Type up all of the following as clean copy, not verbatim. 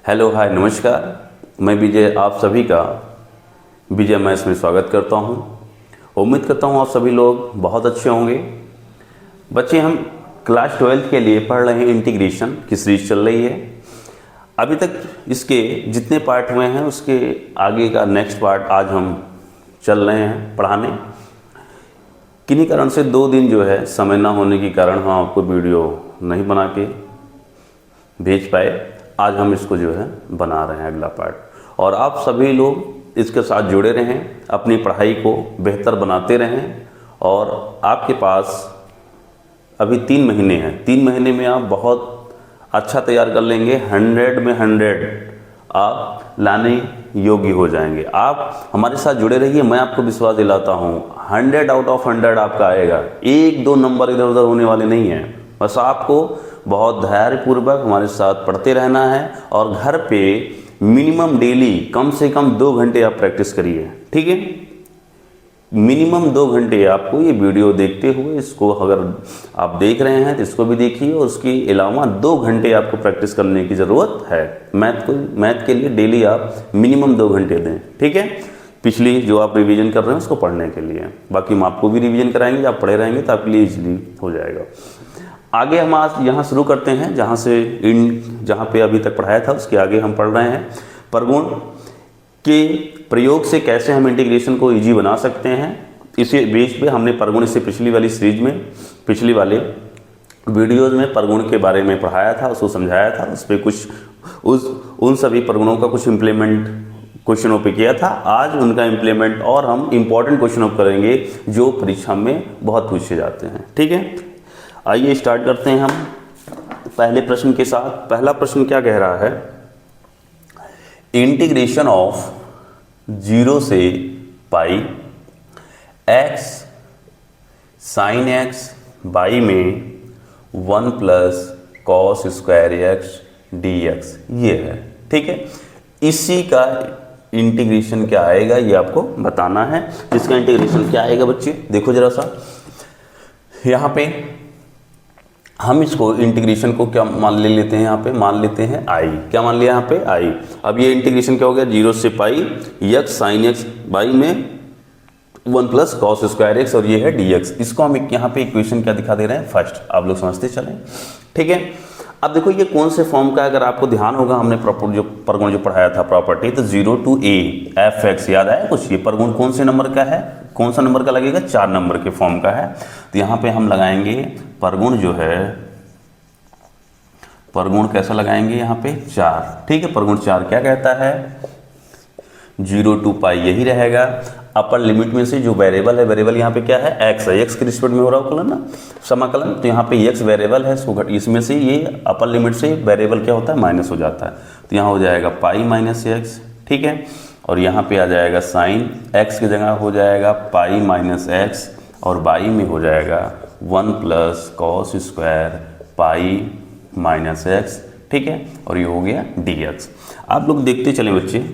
Hello hi नमस्कार। मैं विजय आप सभी का विजय मैथ्स में स्वागत करता हूं। उम्मीद करता हूं आप सभी लोग बहुत अच्छे होंगे। बच्चे हम क्लास 12 के लिए पढ़ रहे हैं, इंटीग्रेशन की सीरीज चल रही है। अभी तक इसके जितने पार्ट हुए हैं उसके आगे का नेक्स्ट पार्ट आज हम चल रहे हैं पढ़ाने। किन्हीं कारण से 2 दिन जो है समय ना होने के कारण हम आपको वीडियो नहीं बना के भेज पाए। आज हम इसको जो है बना रहे हैं अगला पार्ट, और आप सभी लोग इसके साथ जुड़े रहें, अपनी पढ़ाई को बेहतर बनाते रहें। और आपके पास अभी 3 महीने हैं, 3 महीने में आप बहुत अच्छा तैयार कर लेंगे। 100 में 100 आप लाने योग्य हो जाएंगे। आप हमारे साथ जुड़े रहिए, मैं आपको विश्वास दिलाता हूँ 100 आउट ऑफ 100 आपका आएगा। 1-2 नंबर इधर उधर होने वाले नहीं हैं। बस आपको बहुत धैर्यपूर्वक हमारे साथ पढ़ते रहना है, और घर पे मिनिमम डेली कम से कम 2 घंटे आप प्रैक्टिस करिए, ठीक है। मिनिमम 2 घंटे आपको ये वीडियो देखते हुए, इसको अगर आप देख रहे हैं तो इसको भी देखिए, और उसके अलावा 2 घंटे आपको प्रैक्टिस करने की ज़रूरत है। मैथ के लिए डेली आप मिनिमम 2 घंटे दें, ठीक है। पिछली जो आप रिवीजन कर रहे हैं उसको पढ़ने के लिए, बाकी हम आपको भी रिवीजन कराएंगे। आप पढ़े रहेंगे तो आपके लिए ईजिली हो जाएगा। आगे हम आज यहाँ शुरू करते हैं जहाँ पे अभी तक पढ़ाया था उसके आगे हम पढ़ रहे हैं परगुण के प्रयोग से कैसे हम इंटीग्रेशन को इजी बना सकते हैं। इसी बेस पे हमने परगुण से पिछली वाली सीरीज में, पिछली वाले वीडियोज में परगुण के बारे में पढ़ाया था, उसको समझाया था। उस पर कुछ उन सभी परगुणों का कुछ इम्प्लीमेंट क्वेश्चनों पे किया था। आज उनका इम्प्लीमेंट और हम इम्पॉर्टेंट क्वेश्चनों करेंगे जो परीक्षा में बहुत पूछे जाते हैं, ठीक है। आइए स्टार्ट करते हैं हम पहले प्रश्न के साथ। पहला प्रश्न क्या कह रहा है, इंटीग्रेशन ऑफ 0 से पाई x साइन x बाई में 1 plus cos square x dx ये है, ठीक है। इसी का इंटीग्रेशन क्या आएगा ये आपको बताना है। इसका इंटीग्रेशन क्या आएगा बच्चे, देखो जरा सा। यहाँ पे हम इसको इंटीग्रेशन को क्या मान ले लेते हैं, यहाँ पे मान लेते हैं i। क्या मान लिया यहाँ पे i। अब ये इंटीग्रेशन क्या हो गया, 0 से पाई x साइन x बाई में 1 प्लस कॉस स्क्वायर x, और ये है dx। इसको हम यहाँ पे इक्वेशन क्या दिखा दे रहे हैं, फर्स्ट। आप लोग समझते चलें, ठीक है। अब देखो ये कौन से फॉर्म का, अगर आपको ध्यान होगा हमने परगुण जो पढ़ाया था प्रॉपर्टी, तो 0 to a fx याद आया कुछ। ये परगुण कौन से नंबर का है, कौन सा नंबर का लगेगा, 4 नंबर के फॉर्म का है। तो यहाँ पे हम लगाएंगे परगुण जो है, परगुण कैसा लगाएंगे यहाँ पे 4, ठीक है। परगुण 4 क्या कहता है, 0 to पाई यही रहेगा। अपर लिमिट में से जो वेरिएबल है, वेरिएबल यहाँ पे क्या है, x है। x के रिस्पेक्ट में हो रहा होगा ना समाकलन, तो यहाँ पे x वेरिएबल है, इसमें से ये अपर लिमिट से वेरिएबल क्या होता है, माइनस हो जाता है। तो यहाँ हो जाएगा पाई माइनस x, ठीक है। और यहाँ पे आ जाएगा साइन x की जगह हो जाएगा पाई माइनस x, और बाई में हो जाएगा 1 plus cos square pi minus x, ठीक है। और ये हो गया dx। आप लोग देखते चले बच्चे,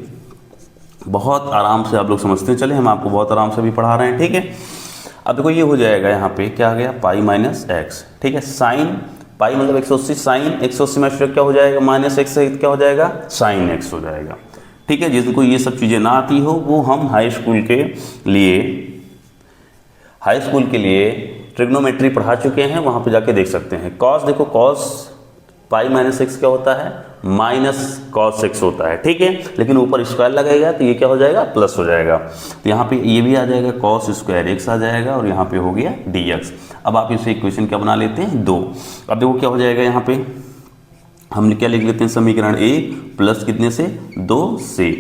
बहुत आराम से आप लोग समझते चले, हम आपको बहुत आराम से भी पढ़ा रहे हैं, ठीक है। अब देखो ये हो जाएगा यहाँ पे क्या आ गया, पाई माइनस x, ठीक है। साइन पाई मतलब 180, साइन 180 में क्या हो जाएगा, माइनस x से क्या हो जाएगा, साइन x हो जाएगा, ठीक है। जिनको ये सब चीज़ें ना आती हो वो हम हाई स्कूल के लिए ट्रिग्नोमेट्री पढ़ा चुके हैं, वहाँ पे जाके देख सकते हैं। कॉस देखो, कॉस पाई माइनस एक्स क्या होता है, माइनस कॉस एक्स होता है, ठीक है। लेकिन ऊपर स्क्वायर लगाएगा तो ये क्या हो जाएगा, प्लस हो जाएगा। तो यहाँ पे ये भी आ जाएगा, कॉस स्क्वायर एक्स आ जाएगा, और यहाँ पे हो गया dx। अब आप इसे इक्वेशन क्या बना लेते हैं, 2। अब देखो क्या हो जाएगा, यहाँ पे हम क्या लिख लेते हैं, समीकरण 1 प्लस कितने से, 2 से।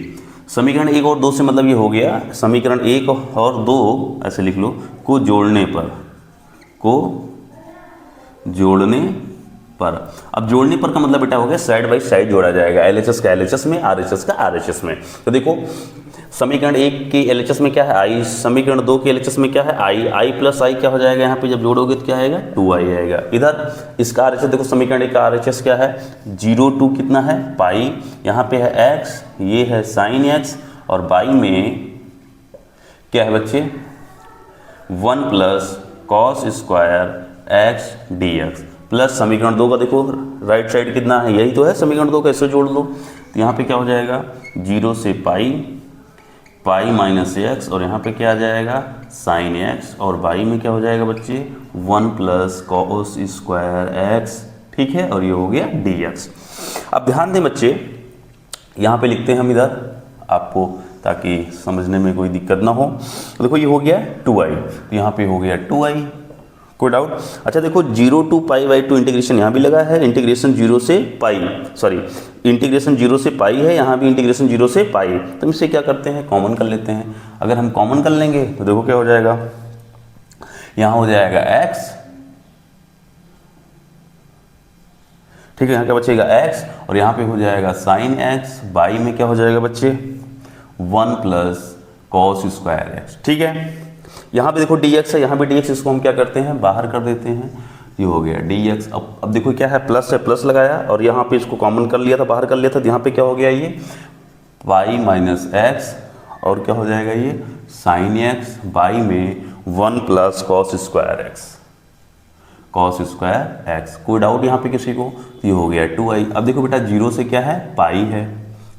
समीकरण 1 और 2 से मतलब ये हो गया, समीकरण 1 और 2 ऐसे लिख लो, को जोड़ने पर। अब जोड़ने पर का मतलब बेटा हो गया साइड बाई साइड जोड़ा जाएगा, LHS का LHS में, RHS का RHS में। तो देखो समीकरण 1 के LHS में क्या है, i। समीकरण 2 के LHS में क्या है, i प्लस i क्या हो जाएगा, यहाँ पे जब जोड़ोगे तो क्या आएगा, 2i आएगा। इधर इसका RHS देखो, समीकरण 1 का RHS क्या है, 0 to कितना है, पाई, यहाँ पे है x, ये है साइन x, और बाई में क्या है बच्चे, 1 plus cos square x dx। Plus समीकरण 2 का देखो राइट साइड कितना है, यही तो है समीकरण 2 का, इससे जोड़ दो। तो यहाँ पे क्या हो जाएगा 0 से पाई, पाई माइनस एक्स, और यहाँ पे क्या आ जाएगा साइन एक्स, और बाई में क्या हो जाएगा बच्चे 1 प्लस कॉस स्क्वायर एक्स, ठीक है, और ये हो गया dx। अब ध्यान दें बच्चे, यहाँ पे लिखते हैं हम इधर आपको ताकि समझने में कोई दिक्कत ना हो। तो देखो ये हो गया 2i, तो यहाँ पे हो गया 2i, कोई डाउट? अच्छा देखो 0 to π/2 इंटीग्रेशन यहाँ भी लगा है, इंटीग्रेशन 0 से पाई, सॉरी इंटीग्रेशन 0 से पाई है, यहाँ भी इंटीग्रेशन 0 से पाई। तो इसे क्या करते हैं कॉमन कर लेते हैं। अगर हम कॉमन कर लेंगे तो देखो क्या हो जाएगा, यहाँ हो जाएगा x, ठीक है, यहाँ क्या बचेगा x, और यहाँ पे हो जाएगा साइन x, बाई में क्या हो जाएगा बच्चे 1 प्लस कॉस स्क्वायर एक्स, ठीक है। यहाँ पे देखो dx है, यहाँ पे dx, इसको हम क्या करते हैं बाहर कर देते हैं, ये हो गया dx। अब देखो क्या है, प्लस है, प्लस लगाया और यहाँ पे इसको कॉमन कर लिया था, बाहर कर लिया था, तो यहाँ पे क्या हो गया ये पाई माइनस एक्स, और क्या हो जाएगा ये साइन एक्स, बाई में 1 plus cos square x, cos square x. कोई डाउट यहाँ पे किसी को? ये हो गया 2i। अब देखो बेटा 0 से क्या है पाई है,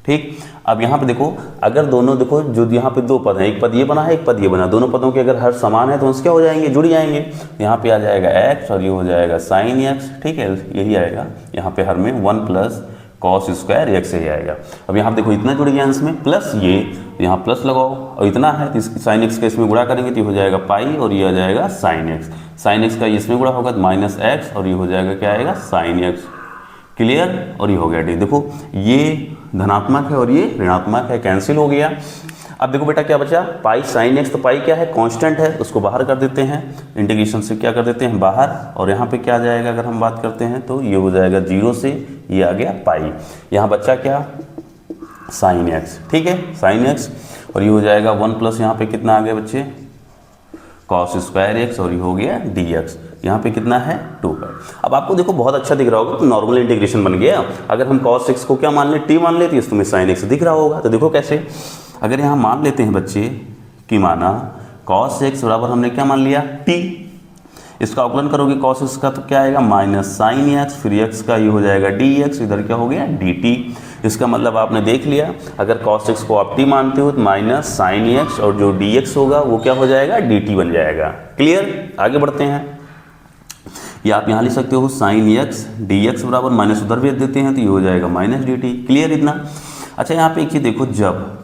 ठीक। अब यहाँ पे देखो अगर दोनों देखो जो यहाँ पे दो पद हैं, एक पद ये बना है, एक पद ये बना, दोनों पदों के अगर हर समान है तो उसके क्या हो जाएंगे, जुड़ जाएंगे। यहाँ पे आ जाएगा x और ये हो जाएगा साइन एक्स, ठीक है, यही आएगा यहाँ पे हर में 1 प्लस कॉस स्क्वायर एक्स ही आएगा। अब यहाँ पे देखो इतना जुड़ गया इसमें, प्लस ये यहाँ प्लस लगाओ, और इतना है तो साइन एक्स का इसमें गुणा करेंगे तो ये हो जाएगा पाई, और ये आ जाएगा साइन एक्स, साइन एक्स का इसमें गुणा होगा तो माइनस एक्स, और ये हो जाएगा क्या आएगा साइन एक्स, क्लियर। और ये हो गया डी, देखो ये धनात्मक है और ये ऋणात्मक है, कैंसिल हो गया। अब देखो बेटा क्या बचा, पाई साइन एक्स, तो पाई क्या है कांस्टेंट है, उसको बाहर कर देते हैं, इंटीग्रेशन से क्या कर देते हैं बाहर, और यहाँ पे क्या आ जाएगा अगर हम बात करते हैं तो ये हो जाएगा 0 से ये आ गया पाई, यहाँ बचा क्या साइन एक्स, ठीक है साइन एक्स, और ये हो जाएगा 1 प्लस यहाँ पे कितना आ गया बच्चे कॉस स्क्वायर एक्स, और ये हो गया dx, यहाँ पे कितना है 2 पर। अब आपको देखो बहुत अच्छा दिख रहा होगा तो नॉर्मल इंटीग्रेशन बन गया। अगर हम cos x को क्या मान ले t मान लेते हैं, तुम्हें sin x दिख रहा होगा। तो देखो कैसे, अगर यहाँ मान लेते हैं बच्चे कि माना cos x बराबर हमने क्या मान लिया t, इसका अवकलन करोगे cos x का तो क्या आएगा माइनस साइन एक्स, फिर x का ये हो जाएगा dx, इधर क्या हो गया dt। इसका मतलब आपने देख लिया, अगर cos x को आप t मानते हो तो माइनस साइन एक्स और जो dx होगा वो क्या हो जाएगा dt बन जाएगा, क्लियर। आगे बढ़ते हैं, या आप यहाँ लिख सकते हो साइन एक्स dx बराबर माइनस उधर भेज देते हैं तो ये हो जाएगा माइनस dt, क्लियर इतना। अच्छा यहाँ पे एक चीज़ देखो, जब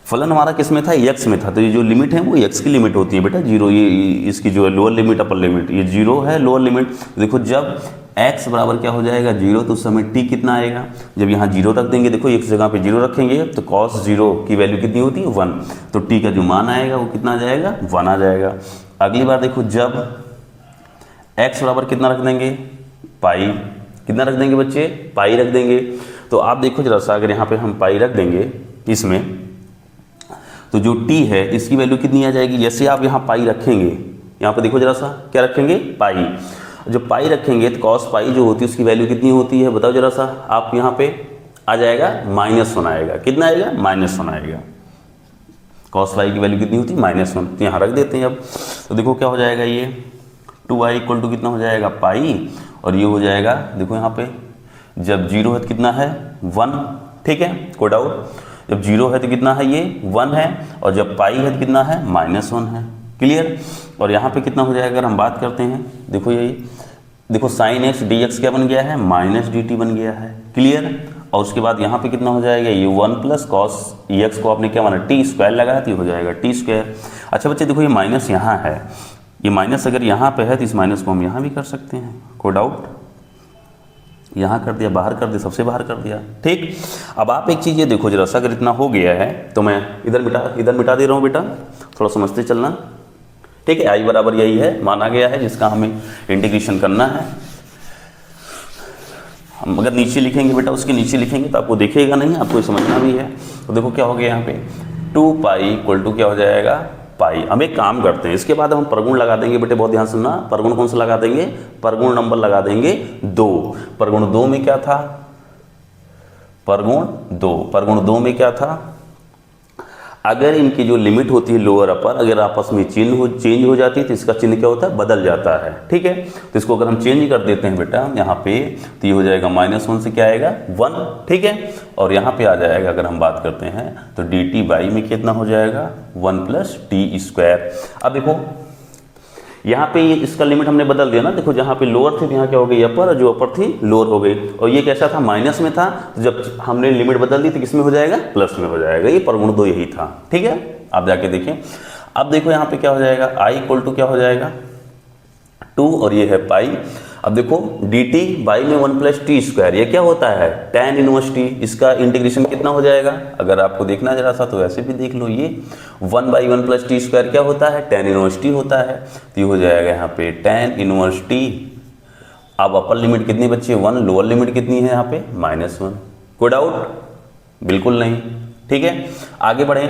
फलन हमारा किस में था x में था, तो ये जो लिमिट है वो x की लिमिट होती है बेटा, 0, ये इसकी जो है लोअर लिमिट अपर लिमिट, ये 0 है लोअर लिमिट। देखो जब x बराबर क्या हो जाएगा 0, तो उस समय t कितना आएगा, जब यहाँ 0 रख देंगे, देखो एक जगह पे 0 रखेंगे तो cos 0 की वैल्यू कितनी होती है 1, तो t का जो मान आएगा वो कितना आ जाएगा 1 आ जाएगा। अगली बार देखो जब x बराबर कितना रख देंगे पाई, कितना रख देंगे बच्चे पाई रख देंगे। तो आप देखो जरा सा, अगर यहाँ पे हम पाई रख देंगे इसमें, तो जो t है इसकी वैल्यू कितनी आ जाएगी, जैसे आप यहाँ पाई रखेंगे, यहाँ पे देखो जरा सा क्या रखेंगे पाई, जो पाई रखेंगे तो cos पाई जो होती है उसकी वैल्यू कितनी होती है बताओ जरा सा आप, यहाँ पे आ जाएगा -1 आएगा, कितना आएगा -1 आएगा, cos पाई की वैल्यू कितनी होती है -1, तो यहाँ रख देते हैं। अब तो देखो क्या हो जाएगा, ये 2i इक्वल टू कितना हो जाएगा पाई, और ये हो जाएगा देखो यहाँ पे जब 0 है तो कितना है 1, ठीक है कोई डाउट, जब 0 है तो कितना है ये 1 है, और जब पाई है तो कितना है -1 है, क्लियर। और यहाँ पे कितना हो जाएगा अगर हम बात करते हैं, देखो यही देखो साइन एक्स dx क्या बन गया है -dt बन गया है, क्लियर। और उसके बाद यहाँ पे कितना हो जाएगा, ये 1 प्लस कॉस एक्स को आपने क्या माना t स्क्वायर लगाया तो हो जाएगा t स्क्वायर। अच्छा बच्चे देखो ये माइनस यहाँ है, ये माइनस अगर यहाँ पे है तो इस माइनस को हम यहाँ भी कर सकते हैं, कोई डाउट, यहाँ कर दिया बाहर कर दिया, सबसे बाहर कर दिया, ठीक। अब आप एक चीज़ ये देखो जरा सा, अगर इतना हो गया है तो मैं इधर मिटा दे रहा हूँ बेटा, थोड़ा समझते चलना, ठीक है। आई बराबर यही है माना गया है जिसका हमें इंटीग्रेशन करना है। हम अगर नीचे लिखेंगे बेटा, उसके नीचे लिखेंगे तो आपको दिखेगा नहीं, आपको समझना भी है। तो देखो क्या हो गया यहाँ पे 2 इक्वल टू क्या हो जाएगा पाई। हम एक काम करते हैं, इसके बाद हम परगुण लगा देंगे बेटे, बहुत ध्यान सुनना, परगुण कौन सा लगा देंगे, परगुण नंबर लगा देंगे 2। परगुण 2 में क्या था, परगुण 2 में क्या था, अगर इनकी जो लिमिट होती है लोअर अपर अगर आपस में चेंज हो जाती है तो इसका चिन्ह क्या होता है, बदल जाता है। ठीक है, तो इसको अगर हम चेंज कर देते हैं बेटा यहाँ पे तो ये हो जाएगा -1 से क्या आएगा 1। ठीक है, और यहाँ पे आ जाएगा अगर हम बात करते हैं तो dt बाई में कितना हो जाएगा 1 + t²। अब देखो यहाँ पे इसका लिमिट हमने बदल दिया ना, देखो जहाँ पे लोअर थी तो यहाँ क्या हो गई अपर, और जो अपर थी लोअर हो गई, और ये कैसा था माइनस में था, तो जब हमने लिमिट बदल दी तो किस में हो जाएगा, प्लस में हो जाएगा। ये प्रगुण 2 यही था। ठीक है, आप जाके देखें। अब देखो यहाँ पे क्या हो जाएगा, i = क्या हो जाएगा 2 और ये है पाई। अब देखो dt बाई में 1 + t², ये क्या होता है tan इनवर्स t, इसका इंटीग्रेशन कितना हो जाएगा, अगर आपको देखना जरा सा तो ऐसे भी देख लो, ये 1/1 + t² क्या होता है tan इनवर्स t होता है, तो ये हो जाएगा यहाँ पे tan इनवर्स t। अब अपर लिमिट कितनी बच्ची है 1, लोअर लिमिट कितनी है यहाँ पे -1। कोई डाउट, बिल्कुल नहीं। ठीक है, आगे बढ़े,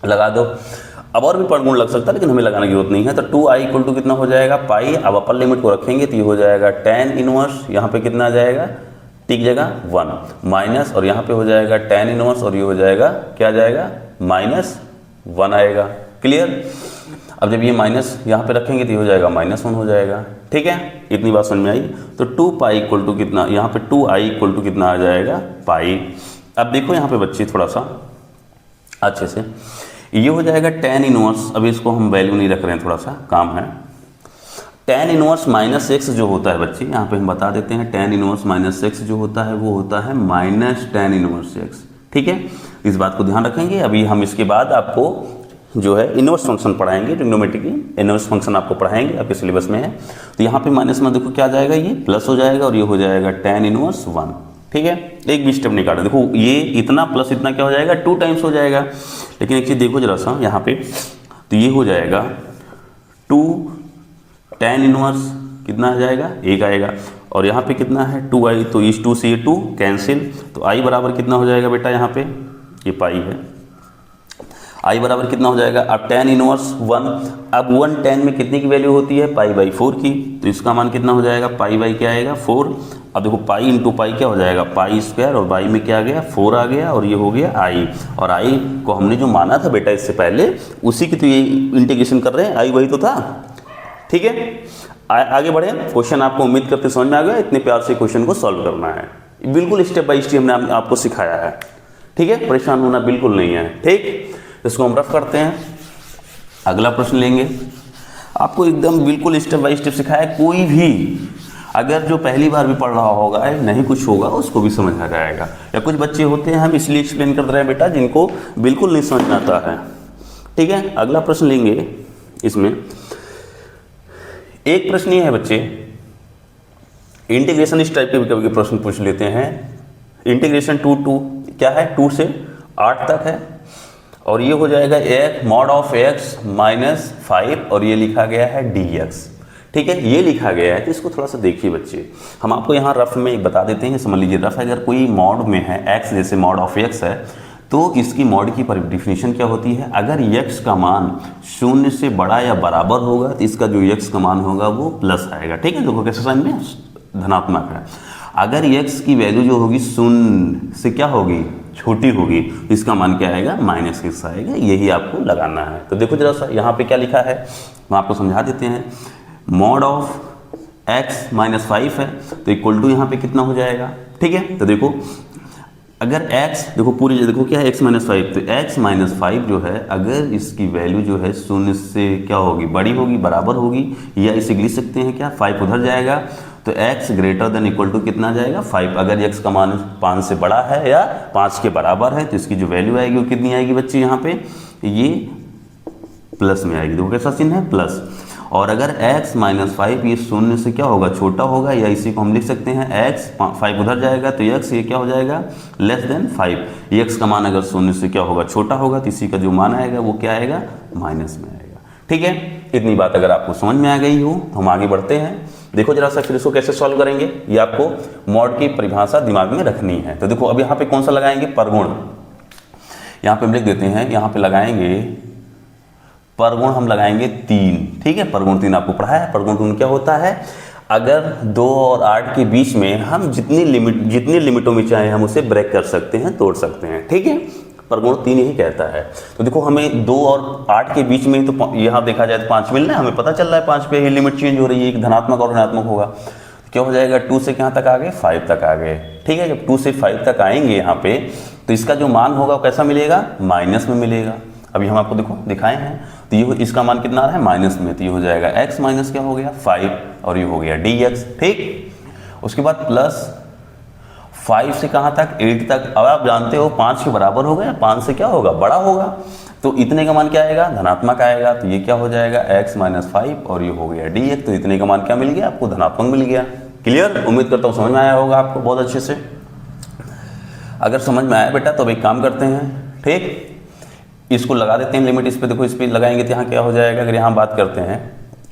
लगा दो। अब और भी प्रगुण लग सकता है लेकिन हमें लगाने की जरूरत नहीं है। तो 2i = कितना हो जाएगा पाई, अब अपर लिमिट को रखेंगे तो ये हो जाएगा tan इनवर्स, यहाँ पे कितना आ जाएगा टी की जगह 1 माइनस, और यहाँ पे हो जाएगा tan इनवर्स और ये हो जाएगा क्या आ जाएगा -1 आएगा। क्लियर। अब जब ये माइनस यहाँ पे रखेंगे तो ये हो जाएगा -1 हो जाएगा। ठीक है, इतनी बात समझ में आई। तो 2π = कितना, यहाँ पे 2i = कितना आ जाएगा पाई। अब देखो यहाँ पे बच्चे थोड़ा सा अच्छे से, ये हो जाएगा tan इनवर्स, अभी इसको हम वैल्यू नहीं रख रहे हैं, थोड़ा सा काम है। tan इनवर्स -x जो होता है बच्चे, यहाँ पे हम बता देते हैं tan इनवर्स -x जो होता है वो होता है -tan इनवर्स x। ठीक है, इस बात को ध्यान रखेंगे। अभी हम इसके बाद आपको जो है इनवर्स फंक्शन पढ़ाएंगे, ट्रिग्नोमेट्री इनवर्स फंक्शन आपको पढ़ाएंगे, आपके सिलेबस में है। तो यहाँ पे माइनस में देखो क्या आ जाएगा, ये प्लस हो जाएगा और ये हो जाएगा tan इनवर्स 1। ठीक है, एक भी स्टेप नहीं काटा, देखो ये इतना प्लस इतना क्या हो जाएगा 2 टाइम्स हो जाएगा। लेकिन एक चीज़ देखो जरा सा यहाँ पे, तो ये हो जाएगा 2 tan इनवर्स कितना आ जाएगा 1 आएगा, और यहाँ पे कितना है 2i, तो इस 2 से ये 2 कैंसिल, तो i बराबर कितना हो जाएगा बेटा, यहाँ पे ये पाई है, i बराबर कितना हो जाएगा, अब tan इनवर्स 1, अब 1 tan में कितने की वैल्यू होती है π/4 की, तो इसका मान कितना हो जाएगा π/ क्या आएगा 4। अब देखो पाई इंटू पाई क्या हो जाएगा π², और बाई में क्या आ गया 4 आ गया, और ये हो गया i, और i को हमने जो माना था बेटा इससे पहले उसी की तो ये इंटीग्रेशन कर रहे हैं, i वही तो था। ठीक है, आगे बढ़े। क्वेश्चन आपको उम्मीद करते समझ में आ गया, इतने प्यार से क्वेश्चन को सॉल्व करना है, बिल्कुल स्टेप बाय स्टेप हमने आपको सिखाया है। ठीक है, परेशान होना बिल्कुल नहीं है। ठीक, इसको हम रफ करते हैं, अगला प्रश्न लेंगे। आपको एकदम बिल्कुल स्टेप बाय स्टेप सिखाया है, कोई भी अगर जो पहली बार भी पढ़ रहा होगा नहीं कुछ होगा उसको भी समझ आ जाएगा, या कुछ बच्चे होते हैं हम इसलिए एक्सप्लेन कर रहे हैं बेटा जिनको बिल्कुल नहीं समझ आता है। ठीक है, अगला प्रश्न लेंगे। इसमें एक प्रश्न ये है बच्चे, इंटीग्रेशन इस टाइप के कभी प्रश्न पूछ लेते हैं। इंटीग्रेशन 2 क्या है 2 से 8 तक है, और ये हो जाएगा mod of x - 5 और ये लिखा गया है dx। ठीक है, ये लिखा गया है, तो इसको थोड़ा सा देखिए बच्चे, हम आपको यहाँ रफ में एक बता देते हैं। समझ लीजिए रफ, अगर कोई मॉड में है x, जैसे mod of x है, तो इसकी मॉड की डेफिनेशन क्या होती है, अगर x का मान 0 से बड़ा या बराबर होगा तो इसका जो x का मान होगा वो प्लस आएगा। ठीक है, देखो कैसे साइन में धनात्मक है। अगर x की वैल्यू जो होगी 0 से क्या होगी छोटी होगी, इसका मान क्या आएगा -x आएगा, यही आपको लगाना है। तो देखो जरा सा यहाँ पे क्या लिखा है, हम आपको समझा देते हैं। mod of x - 5 है, तो इक्वल टू यहाँ पे कितना हो जाएगा। ठीक है, तो देखो अगर x, देखो पूरी देखो क्या है x - 5, तो x - 5 जो है अगर इसकी वैल्यू जो है 0 से क्या होगी बड़ी होगी बराबर होगी, या इसे लिख सकते हैं क्या 5 उधर जाएगा, तो x > कितना जाएगा 5। अगर x का मान 5 से बड़ा है या 5 के बराबर है तो इसकी जो वैल्यू आएगी वो कितनी आएगी बच्चे, यहाँ पे ये प्लस में आएगी। देखो कैसा चिन्ह है प्लस। और अगर x - 5 ये 0 से क्या होगा छोटा होगा, या इसी को हम लिख सकते हैं x 5 उधर जाएगा तो x ये क्या हो जाएगा <5। x का मान अगर 0 से क्या होगा छोटा होगा तो इसी का जो मान आएगा वो क्या आएगा माइनस में आएगा। ठीक है, इतनी बात अगर आपको समझ में आ गई हो तो हम आगे बढ़ते हैं। देखो जरा सा फिर इसको कैसे सॉल्व करेंगे, ये आपको मॉड की परिभाषा दिमाग में रखनी है। तो देखो अब यहाँ पे कौन सा लगाएंगे परगुण, यहाँ पे हम लिख देते हैं, यहाँ पे लगाएंगे परगुण, हम लगाएंगे 3। ठीक है, परगुण 3 आपको पढ़ा है। परगुण 3 क्या होता है, अगर 2 और 8 के बीच में हम जितनी लिमिटों में चाहे हम उसे ब्रेक कर सकते हैं, तोड़ सकते हैं। ठीक है, प्रगुण 3 ही कहता है। तो देखो हमें 2 और 8 के बीच में, तो यहाँ देखा जाए तो 5 मिलना है, हमें पता चल रहा है 5 पे ही लिमिट चेंज हो रही है, एक धनात्मक और ऋणात्मक होगा। तो क्या हो जाएगा, 2 से कहाँ तक आ गए, 5 तक आ गए। ठीक है, जब 2 से 5 तक आएंगे यहाँ पे, तो इसका जो मान होगा वो कैसा मिलेगा, माइनस में मिलेगा। अभी हम आपको देखो दिखाए हैं, तो ये इसका मान कितना आ रहा है, माइनस में, तो ये हो जाएगा x माइनस क्या हो गया 5 और ये हो गया dx। ठीक, उसके बाद प्लस 5 से कहाँ तक, 8 तक। अब आप जानते हो 5 के बराबर हो गया, 5 से क्या होगा, बड़ा होगा, तो इतने का मान क्या आएगा, धनात्मक आएगा। तो ये क्या हो जाएगा x माइनस 5 और ये हो गया dx। तो इतने का मान क्या मिल गया आपको, धनात्मक मिल गया। क्लियर, उम्मीद करता हूँ समझ में आया होगा आपको बहुत अच्छे से। अगर समझ में आया बेटा तो अब एक काम करते हैं, ठीक, इसको लगा देते हैं लिमिट इस पे। देखो इस पे लगाएंगे तो यहाँ क्या हो जाएगा, अगर यहाँ बात करते हैं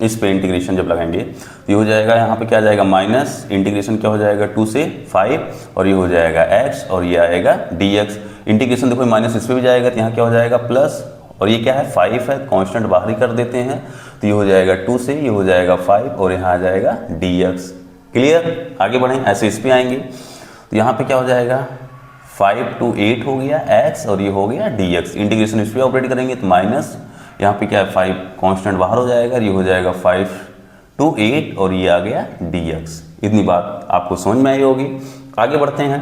इस पे इंटीग्रेशन जब लगाएंगे तो ये हो जाएगा, यहाँ पे क्या जाएगा, माइनस इंटीग्रेशन क्या हो जाएगा 2 से 5 और ये हो जाएगा x और ये आएगा dx। इंटीग्रेशन देखो माइनस इस पे भी जाएगा तो यहाँ क्या हो जाएगा प्लस, और ये क्या है 5 है, कांस्टेंट बाहर ही कर देते हैं, तो ये हो जाएगा 2 से ये हो जाएगा 5 और यहाँ आ जाएगा dx। क्लियर, आगे बढ़ें, ऐसे इस पे आएंगे तो यहाँ पे क्या हो जाएगा 5 to 8 हो गया x और ये हो गया dx। इंटीग्रेशन इस पे ऑपरेट करेंगे तो माइनस, यहाँ पे क्या है 5 कांस्टेंट बाहर हो जाएगा, ये हो जाएगा 5 to 8 और ये आ गया dx। इतनी बात आपको समझ में आई होगी। आगे बढ़ते हैं,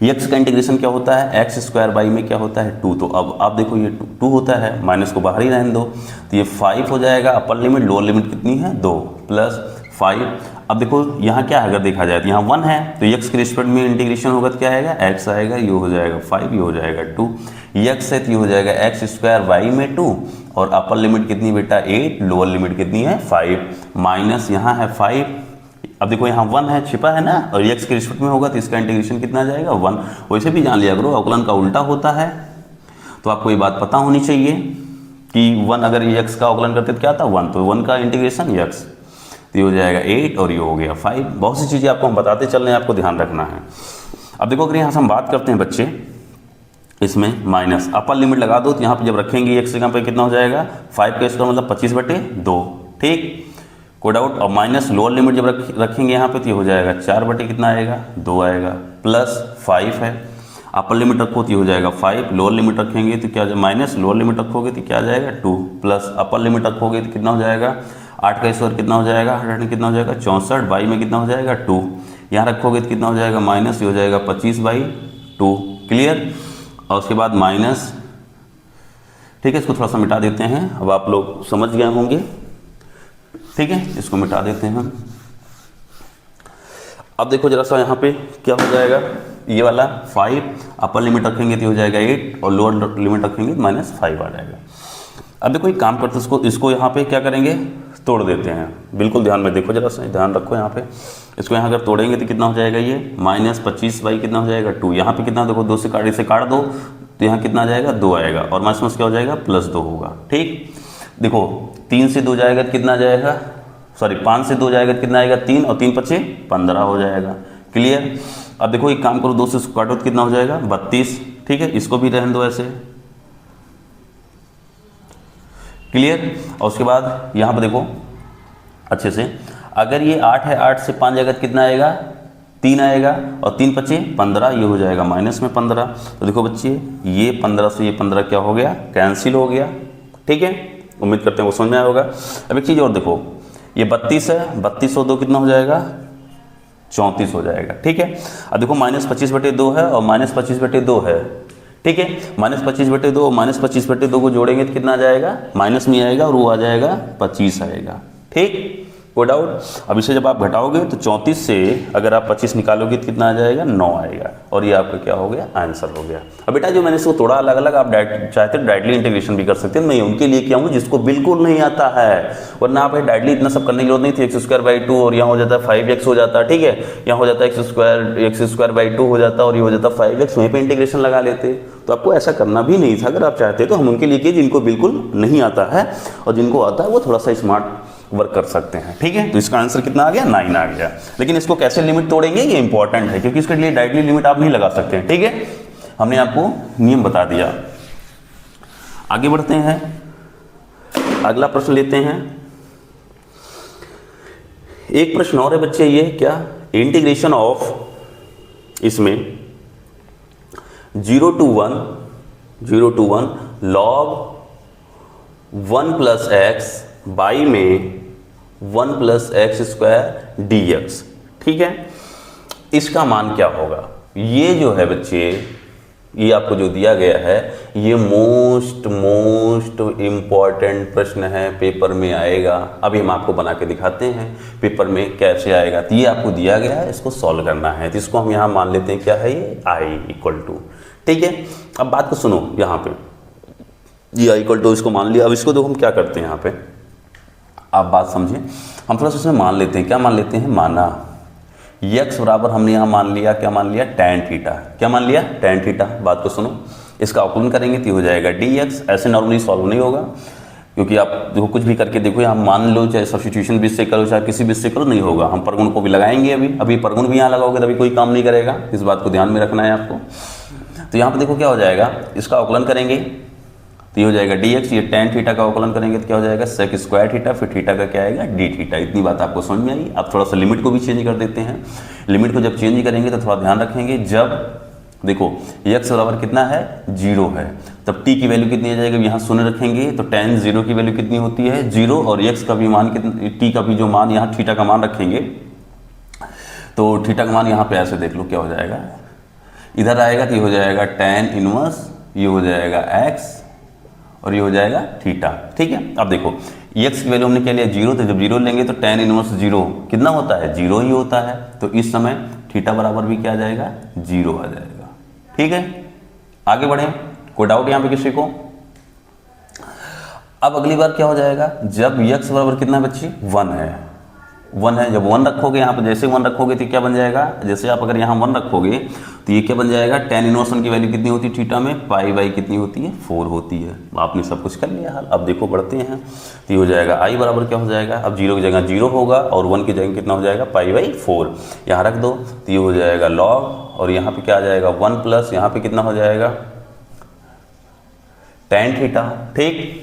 x का इंटीग्रेशन क्या होता है, x स्क्वायर बाई में क्या होता है 2। तो अब आप देखो ये 2 होता है, माइनस को बाहर ही रहने दो, तो ये 5 हो जाएगा, अपर लिमिट, लोअर लिमिट कितनी है 2 प्लस 5। अब देखो यहाँ क्या है, अगर देखा जाए तो यहाँ 1 है, तो x के रिस्पेक्ट में इंटीग्रेशन होगा तो क्या आएगा, x आएगा, ये हो जाएगा 5, ये हो जाएगा 2, x है तो ये हो जाएगा x स्क्वायर y में 2 और अपर लिमिट कितनी बेटा 8, लोअर लिमिट कितनी है 5, माइनस यहाँ है 5। अब देखो यहाँ 1 है, छिपा है ना, और x के रिस्पेक्ट में होगा तो इसका इंटीग्रेशन कितना आ जाएगा 1। वैसे भी जान लिया करो अवकलन का उल्टा होता है, तो आपको ये बात पता होनी चाहिए कि 1 अगर ये x का अवकलन करते तो क्या था 1, तो 1 का इंटीग्रेशन x, तो ये हो जाएगा 8 और ये हो गया 5। बहुत सी चीज़ें आपको हम बताते चल रहे हैं, आपको ध्यान रखना है। अब देखो अगर यहाँ से हम बात करते हैं बच्चे, इसमें माइनस अपर लिमिट लगा दो तो यहाँ पे जब रखेंगे x यहाँ पे कितना हो जाएगा 5 का स्क्वायर मतलब 25/2। ठीक, कोई डाउट। और माइनस लोअर लिमिट जब रखेंगे यहाँ पे तो ये हो जाएगा 4 कितना आएगा 2 आएगा, प्लस 5 है, अपर लिमिट रखो तो ये हो जाएगा 5, लोअर लिमिट रखेंगे तो क्या, माइनस लोअर लिमिट रखोगे तो क्या आ जाएगा 2, प्लस अपर लिमिट रखोगे तो कितना हो जाएगा 8 का स्क्वायर कितना हो जाएगा 100 में कितना हो जाएगा 64, बाई में कितना हो जाएगा 2, यहाँ रखोगे तो कितना हो जाएगा माइनस, ये हो जाएगा 25/2। क्लियर, और उसके बाद माइनस, ठीक है, इसको थोड़ा सा मिटा देते हैं, अब आप लोग समझ गए होंगे। ठीक है, इसको मिटा देते हैं हम। अब देखो जरा सा यहाँ पे क्या हो जाएगा, ये वाला 5 अपर लिमिट रखेंगे तो हो जाएगा 8 और लोअर लिमिट रखेंगे तो -5 आ जाएगा। अब देखो एक काम करते हैं, इसको यहाँ पे क्या करेंगे, तोड़ देते हैं। बिल्कुल ध्यान में देखो, जरा सा ध्यान रखो यहाँ पे, इसको यहाँ अगर तोड़ेंगे तो कितना हो जाएगा, ये -25 कितना हो जाएगा 2। यहाँ पे कितना देखो 2 से काट दो तो यहाँ कितना आ जाएगा 2 आएगा, और माइनस क्या हो जाएगा +2 होगा। ठीक, देखो 3 से 2 जाएगा तो कितना जाएगा, सॉरी 5 से 2 जाएगा तो कितना आएगा 3, और 3 × 5 = 15 हो जाएगा। क्लियर, अब देखो एक काम करो 2 से काटो तो कितना हो जाएगा 32। ठीक है, इसको भी रहने दो ऐसे। क्लियर, और उसके बाद यहाँ पर देखो अच्छे से, अगर ये 8 है, 8 से 5 जाएगा तो कितना आएगा 3 आएगा, और 3 × 5 = 15, ये हो जाएगा -15। तो देखो बच्चे ये 15 से ये 15 क्या हो गया, कैंसिल हो गया। ठीक है, उम्मीद करते हैं वो समझ में आया होगा। अब एक चीज़ और देखो, ये 32 है, 32 और 2 कितना हो जाएगा 34 हो जाएगा। ठीक है, अब देखो -25/2 है और -25/2 है। ठीक है, -25/2 और -25/2 को जोड़ेंगे तो कितना आ जाएगा, माइनस में आएगा और वो आ जाएगा 25 आएगा। ठीक, कोई डाउट। अब इसे जब आप घटाओगे तो 34 से अगर आप 25 निकालोगे तो कितना आ जाएगा 9 आएगा, और ये आपका क्या हो गया, आंसर हो गया। अब बेटा जो मैंने इसको थोड़ा अलग अलग, आप चाहते तो डायरेक्टली इंटीग्रेशन भी कर सकते हैं, मैं उनके लिए क्या हूँ जिसको बिल्कुल नहीं आता है, वरना आप डायरेक्टली इतना सब करने की जरूरत नहीं थी। x²/2 और यहाँ हो जाता है 5x हो जाता है। ठीक है, यहाँ हो जाता है x² हो जाता है और ये हो जाता है 5x, वहीं पर इंटीग्रेशन लगा लेते। तो आपको ऐसा करना भी नहीं था, अगर आप चाहते तो हम उनके लिए किए जिनको बिल्कुल नहीं आता है, और जिनको आता है वो थोड़ा सा स्मार्ट वर्क कर सकते हैं। ठीक है, तो इसका आंसर कितना आ गया 9 आ गया। लेकिन इसको कैसे लिमिट तोड़ेंगे ये इंपॉर्टेंट है, क्योंकि इसके लिए डायरेक्टली लिमिट आप नहीं लगा सकते हैं। ठीक है, हमने आपको नियम बता दिया। आगे बढ़ते हैं, अगला प्रश्न लेते हैं। एक प्रश्न और है बच्चे, ये क्या, इंटीग्रेशन ऑफ इसमें 0 to 1 0 to 1 log 1 plus x by में 1 plus x square D x. ठीक है, इसका मान क्या होगा? ये जो है बच्चे, ये आपको जो दिया गया है, ये मोस्ट इम्पॉर्टेंट प्रश्न है, पेपर में आएगा। अभी हम आपको बना के दिखाते हैं पेपर में कैसे आएगा। तो ये आपको दिया गया है, इसको सॉल्व करना है। तो इसको हम यहाँ मान लेते हैं, क्या है ये, आई इक्वल टू। ठीक है, अब बात को सुनो, यहाँ पे ये आई इक्वल टू इसको मान लिया। अब इसको देखो हम क्या करते हैं यहाँ पे, आप बात समझें। हम थोड़ा सा इसमें मान लेते हैं, क्या मान लेते हैं, माना x बराबर हमने यहाँ मान लिया, क्या मान लिया, tan थीटा। क्या मान लिया, tan थीटा। बात को सुनो, इसका अवकलन करेंगे तो हो जाएगा dx। ऐसे नॉर्मली सॉल्व नहीं होगा, क्योंकि आप देखो कुछ भी करके देखो, यहाँ मान लो चाहे सब्स्टिट्यूशन भी से करो चाहे किसी भी से करो, नहीं होगा। हम परगुण को भी लगाएंगे, अभी परगुण भी यहाँ लगाओगे तभी कोई काम नहीं करेगा। इस बात को ध्यान में रखना है आपको। तो यहाँ पर देखो क्या हो जाएगा, इसका अवकलन करेंगे तो ये हो जाएगा dx। ये tan थीटा का अवकलन करेंगे तो क्या हो जाएगा, sec स्क्वायर थीटा, फिर थीटा का क्या आएगा, d थीटा। इतनी बात आपको समझ में आई। अब थोड़ा सा लिमिट को भी चेंज कर देते हैं। लिमिट को जब चेंज करेंगे तो थोड़ा ध्यान रखेंगे, जब देखो x बराबर कितना है, 0 है, तब t की वैल्यू कितनी आ जाएगी, यहाँ शून्य रखेंगे तो tan 0 की वैल्यू कितनी होती है, 0। और x का भी मान कितना, t का भी जो मान, यहाँ थीटा का मान रखेंगे तो थीटा का मान यहाँ पे ऐसे देख लो क्या हो जाएगा, इधर आएगा तो ये हो जाएगा tan इनवर्स, ये हो जाएगा x और ये हो जाएगा थीटा। ठीक है, अब देखो x की वैल्यू हमने क्या लिया, 0। तो जब 0 लेंगे तो tan इनवर्स 0 कितना होता है, 0 ही होता है। तो इस समय थीटा बराबर भी क्या आ जाएगा, 0 आ जाएगा। ठीक है, आगे बढ़े, कोई डाउट यहाँ पे किसी को? अब अगली बार क्या हो जाएगा, जब x बराबर कितना है बच्चे, 1 है, 1 है। जब 1 रखोगे यहाँ पे, जैसे 1 रखोगे तो क्या बन जाएगा, जैसे आप अगर यहाँ 1 रखोगे तो ये क्या बन जाएगा, tan इनवर्स 1 की वैल्यू कितनी होती है थीटा में, पाई बाई कितनी होती है, 4 होती है। आपने सब कुछ कर लिया हाल। अब देखो बढ़ते हैं, तो ये हो जाएगा आई बराबर क्या हो जाएगा, अब 0 की जगह 0 होगा और 1 की जगह कितना हो जाएगा, पाई बाई 4 यहाँ रख दो। तो ये हो जाएगा लॉग, और यहाँ पे क्या आ जाएगा 1 प्लस यहाँ पे कितना हो जाएगा tan थीटा। ठीक,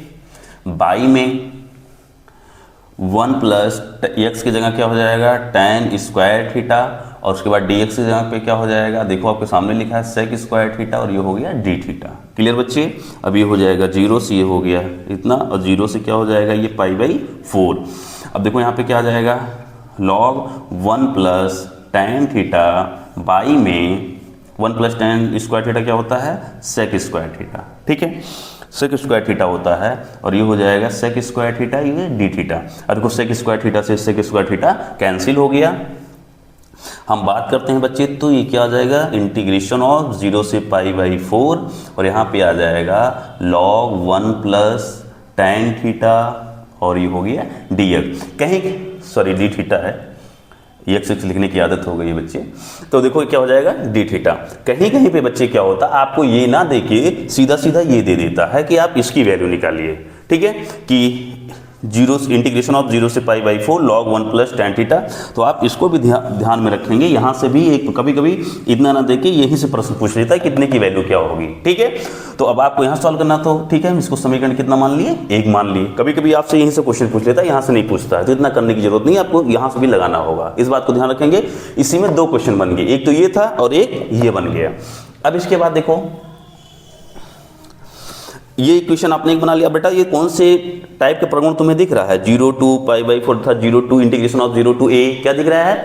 बाई में 1 प्लस एक्स की जगह क्या हो जाएगा, tan स्क्वायर थीटा, और उसके बाद dx की जगह पे क्या हो जाएगा, देखो आपके सामने लिखा है sec स्क्वायर थीटा, और ये हो गया d थीटा। क्लियर बच्चे? अब ये हो जाएगा 0 से ये हो गया इतना, और 0 से क्या हो जाएगा, ये पाई बाई 4। अब देखो यहाँ पे क्या आ जाएगा, log 1 plus tan theta by में 1 प्लस tan स्क्वायर थीटा क्या होता है, sec स्क्वायर थीटा। ठीक है, सेक स्क्वायर थीटा होता है, और ये हो जाएगा सेक स्क्वायर थीटा, ये डी थीटा। और देखो सेक स्क्वायर थीटा से सेक स्क्वायर थीटा कैंसिल हो गया। हम बात करते हैं बच्चे, तो ये क्या आ जाएगा, इंटीग्रेशन ऑफ 0 से पाई बाई 4, और यहाँ पे आ जाएगा log 1 प्लस tan थीटा, और ये हो गया डी एक्स। कहीं सॉरी डी थीटा है, एक्स लिखने की आदत हो गई है बच्चे। तो देखो क्या हो जाएगा, डी थीटा। कहीं कहीं पे बच्चे क्या होता है, आपको ये ना देके सीधा सीधा ये दे देता है कि आप इसकी वैल्यू निकालिए। ठीक है, कि 0 इंटीग्रेशन ऑफ 0 से pi by 4 log 1 plus tan theta. तो आप इसको भी ध्यान में रखेंगे। यहाँ से भी एक कभी कभी इतना ना देके यहीं से प्रश्न पूछ लेता है कितने की वैल्यू क्या होगी। ठीक है, तो अब आपको यहाँ सॉल्व करना, तो ठीक है हम इसको समीकरण कितना मान लिए, 1 मान लिए। कभी कभी आपसे यहीं से क्वेश्चन पूछ लेता है, यहाँ से नहीं पूछता है, तो इतना करने की जरूरत नहीं, आपको यहाँ से भी लगाना होगा। इस बात को ध्यान रखेंगे। इसी में 2 क्वेश्चन बन गए, एक तो ये था और एक ये बन गया। अब इसके बाद देखो, ये इक्वेशन आपने एक बना लिया। बेटा ये कौन से टाइप के प्रगुण तुम्हें दिख रहा है, 0 टू पाई बाई 4 था, 0 to integration of 0 to a, क्या दिख रहा है,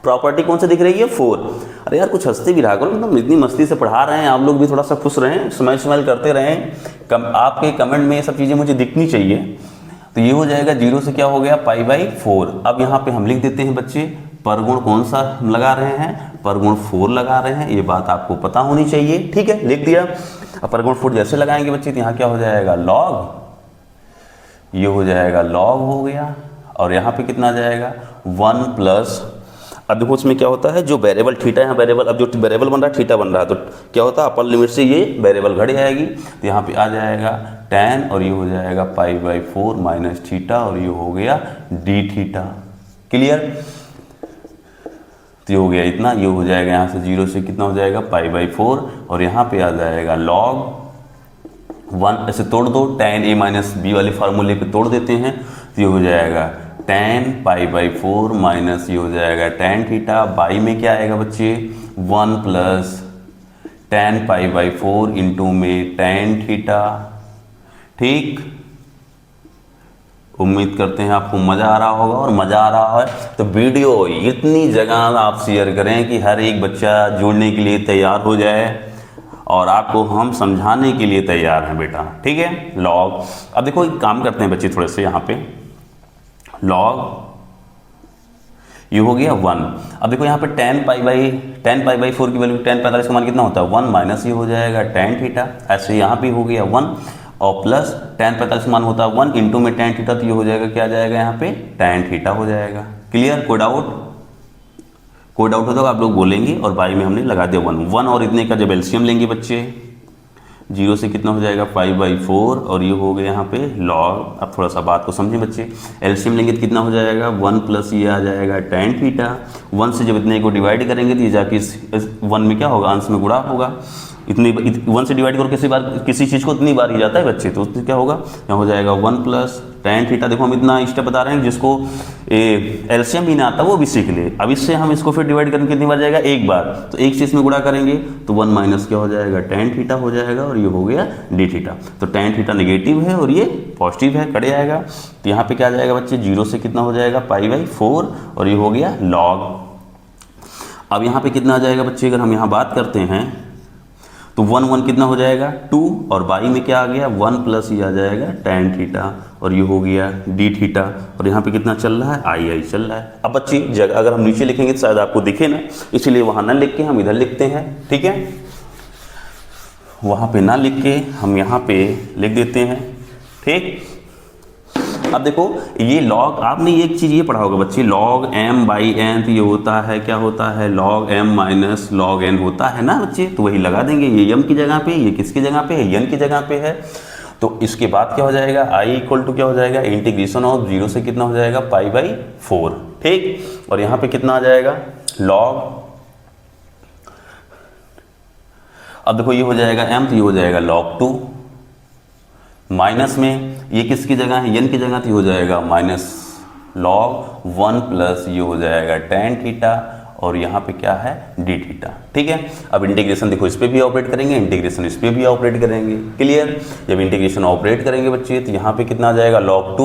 प्रॉपर्टी कौन से दिख रही है, 4। अरे यार कुछ हंसते भी रहा करो, मतलब इतनी मस्ती से पढ़ा रहे हैं आप लोग भी, थोड़ा सा खुश रहें, स्माइल करते रहें। आपके कमेंट में ये सब चीज़ें मुझे दिखनी चाहिए। तो ये हो जाएगा 0 से क्या हो गया, पाई बाई 4। अब यहाँ पे हम लिख देते हैं बच्चे, परगुण कौन सा लगा रहे हैं, परगुण 4 लगा रहे हैं, ये बात आपको पता होनी चाहिए। ठीक है, लिख दिया। अब परगुण 4 जैसे लगाएंगे बच्चे, तो यहाँ क्या हो जाएगा, लॉग, ये हो जाएगा लॉग हो गया, और यहाँ पे कितना आ जाएगा 1 प्लस, अब देखो उसमें क्या होता है, जो वेरिएबल थीटा है, वेरिएबल, अब जो वेरिएबल बन रहा है थीटा बन रहा है, तो क्या होता है अपर लिमिट से ये वेरिएबल घट जाएगी, तो यहाँ पे आ जाएगा tan, और ये हो जाएगा पाई बाई 4 माइनस थीटा, और ये हो गया डी थीटा। क्लियर? तो ये हो गया इतना, ये हो जाएगा यहाँ से 0 से कितना हो जाएगा, पाई बाई 4, और यहाँ पे आ जाएगा log 1, ऐसे तोड़ दो, tan a माइनस बी वाले फार्मूले पे तोड़ देते हैं, तो ये हो जाएगा tan पाई बाई 4 माइनस ये हो जाएगा tan थीटा, बाई में क्या आएगा बच्चे 1 plus tan pi by 4 into में tan थीटा। ठीक, उम्मीद करते हैं आपको मज़ा आ रहा होगा, और मज़ा आ रहा है तो वीडियो इतनी जगह आप शेयर करें कि हर एक बच्चा जुड़ने के लिए तैयार हो जाए, और आपको हम समझाने के लिए तैयार हैं बेटा। ठीक है, लॉग, अब देखो एक काम करते हैं बच्चे थोड़े से, यहाँ पे लॉग ये हो गया 1। अब देखो यहाँ पे tan पाई बाई 4 की वैल्यू tan 45 का मान कितना होता है 1 माइनस ये हो जाएगा tan थीटा। ऐसे यहाँ पे हो गया 1 और प्लस tan 45 मान होता है 1 इंटू में tan थीटा, तो ये हो जाएगा क्या आ जाएगा यहाँ पे tan थीटा हो जाएगा। क्लियर, कोई डाउट? कोई डाउट होता है आप लोग बोलेंगे, और बाई में हमने लगा दिया 1 और इतने का जब एलसीएम लेंगे बच्चे 0 से कितना हो जाएगा पाई बाई 4, और ये हो गया यहाँ पे लॉग। अब थोड़ा सा बात को समझें बच्चे, एलसीएम लेंगे तो कितना हो जाएगा 1 प्लस ये आ जाएगा tan थीटा। 1 से जब इतने को डिवाइड करेंगे तो ये जाके इस 1 में क्या होगा, अंश में गुणा होगा। इतनी 1 से डिवाइड करो किसी चीज़ को इतनी बार ही जाता है बच्चे, तो उसमें क्या होगा, यहाँ हो जाएगा 1 प्लस tan थीटा। देखो हम इतना स्टेप बता रहे हैं जिसको एलसीएम ही ना आता वो भी सीख ले। अब इससे हम इसको फिर डिवाइड करेंगे कितनी बार जाएगा, एक बार, तो एक से इसमें गुणा करेंगे तो 1 माइनस क्या हो जाएगा tan थीटा हो जाएगा, और ये हो गया d थीटा। तो tan थीटा नेगेटिव है और ये पॉजिटिव है, कट जाएगा। तो यहाँ पे क्या आ जाएगा बच्चे 0 से कितना हो जाएगा पाई बाई 4, और ये हो गया लॉग। अब यहाँ पे कितना आ जाएगा बच्चे, अगर हम यहाँ बात करते हैं तो 1 कितना हो जाएगा 2, और बाई में क्या आ गया 1 प्लस ये आ जाएगा tan थीटा, और ये हो गया d थीटा। और यहाँ पे कितना चल रहा है आई चल रहा है। अब बच्ची जगह अगर हम नीचे लिखेंगे तो शायद आपको दिखे ना, इसलिए वहाँ ना लिख के हम इधर लिखते हैं। ठीक है, वहाँ पे ना लिख के हम यहाँ पे लिख देते हैं। ठीक, अब देखो ये लॉग, आपने एक चीज़ ये पढ़ा होगा बच्चे, लॉग m बाई n, तो ये होता है क्या होता है log m minus log n होता है ना बच्चे, तो वही लगा देंगे। ये m की जगह पे, ये किसकी जगह पे है, n की जगह पे है। तो इसके बाद क्या हो जाएगा i इक्वल टू क्या हो जाएगा इंटीग्रेशन ऑफ 0 से कितना हो जाएगा पाई बाई 4। ठीक, और यहाँ पे कितना आ जाएगा लॉग, अब देखो ये हो जाएगा m, तो ये हो जाएगा log 2 माइनस में ये किसकी जगह है n की जगह, तो हो जाएगा माइनस log 1 प्लस ये हो जाएगा tan थीटा, और यहाँ पे क्या है d थीटा। ठीक है, अब इंटीग्रेशन देखो इस पे भी ऑपरेट करेंगे, इंटीग्रेशन इस पे भी ऑपरेट करेंगे। क्लियर, जब इंटीग्रेशन ऑपरेट करेंगे बच्चे तो यहाँ पे कितना आ जाएगा log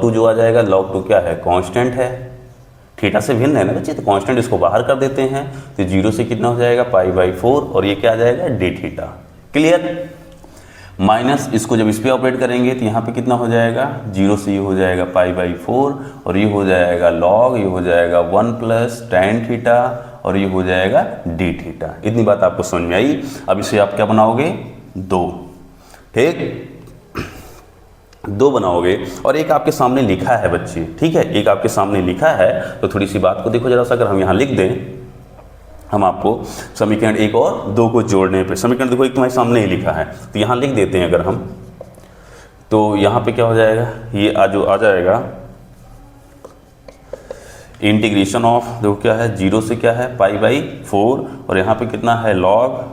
2 जो आ जाएगा, log 2 क्या है कांस्टेंट है, थीटा से भिन्न है ना बच्चे, तो कांस्टेंट इसको बाहर कर देते हैं, तो 0 से कितना हो जाएगा पाई बाई 4, और ये क्या आ जाएगा d थीटा। क्लियर, माइनस इसको जब इस पर ऑपरेट करेंगे तो यहाँ पे कितना हो जाएगा 0 से ये हो जाएगा पाई बाई 4, और ये हो जाएगा लॉग, ये हो जाएगा 1 प्लस tan थीटा, और ये हो जाएगा d थीटा। इतनी बात आपको समझ में आई। अब इसे आप क्या बनाओगे 2। ठीक, 2 बनाओगे, और एक आपके सामने लिखा है बच्चे। ठीक है, एक आपके सामने लिखा है, तो थोड़ी सी बात को देखो जरा सा, अगर हम यहाँ लिख दें, हम आपको समीकरण 1 और 2 को जोड़ने पे, समीकरण देखो एक तुम्हारे सामने ही लिखा है, तो यहाँ लिख देते हैं अगर हम, तो यहाँ पे क्या हो जाएगा, ये जो आ जाएगा इंटीग्रेशन ऑफ, देखो क्या है 0 से क्या है पाई बाई 4, और यहाँ पे कितना है log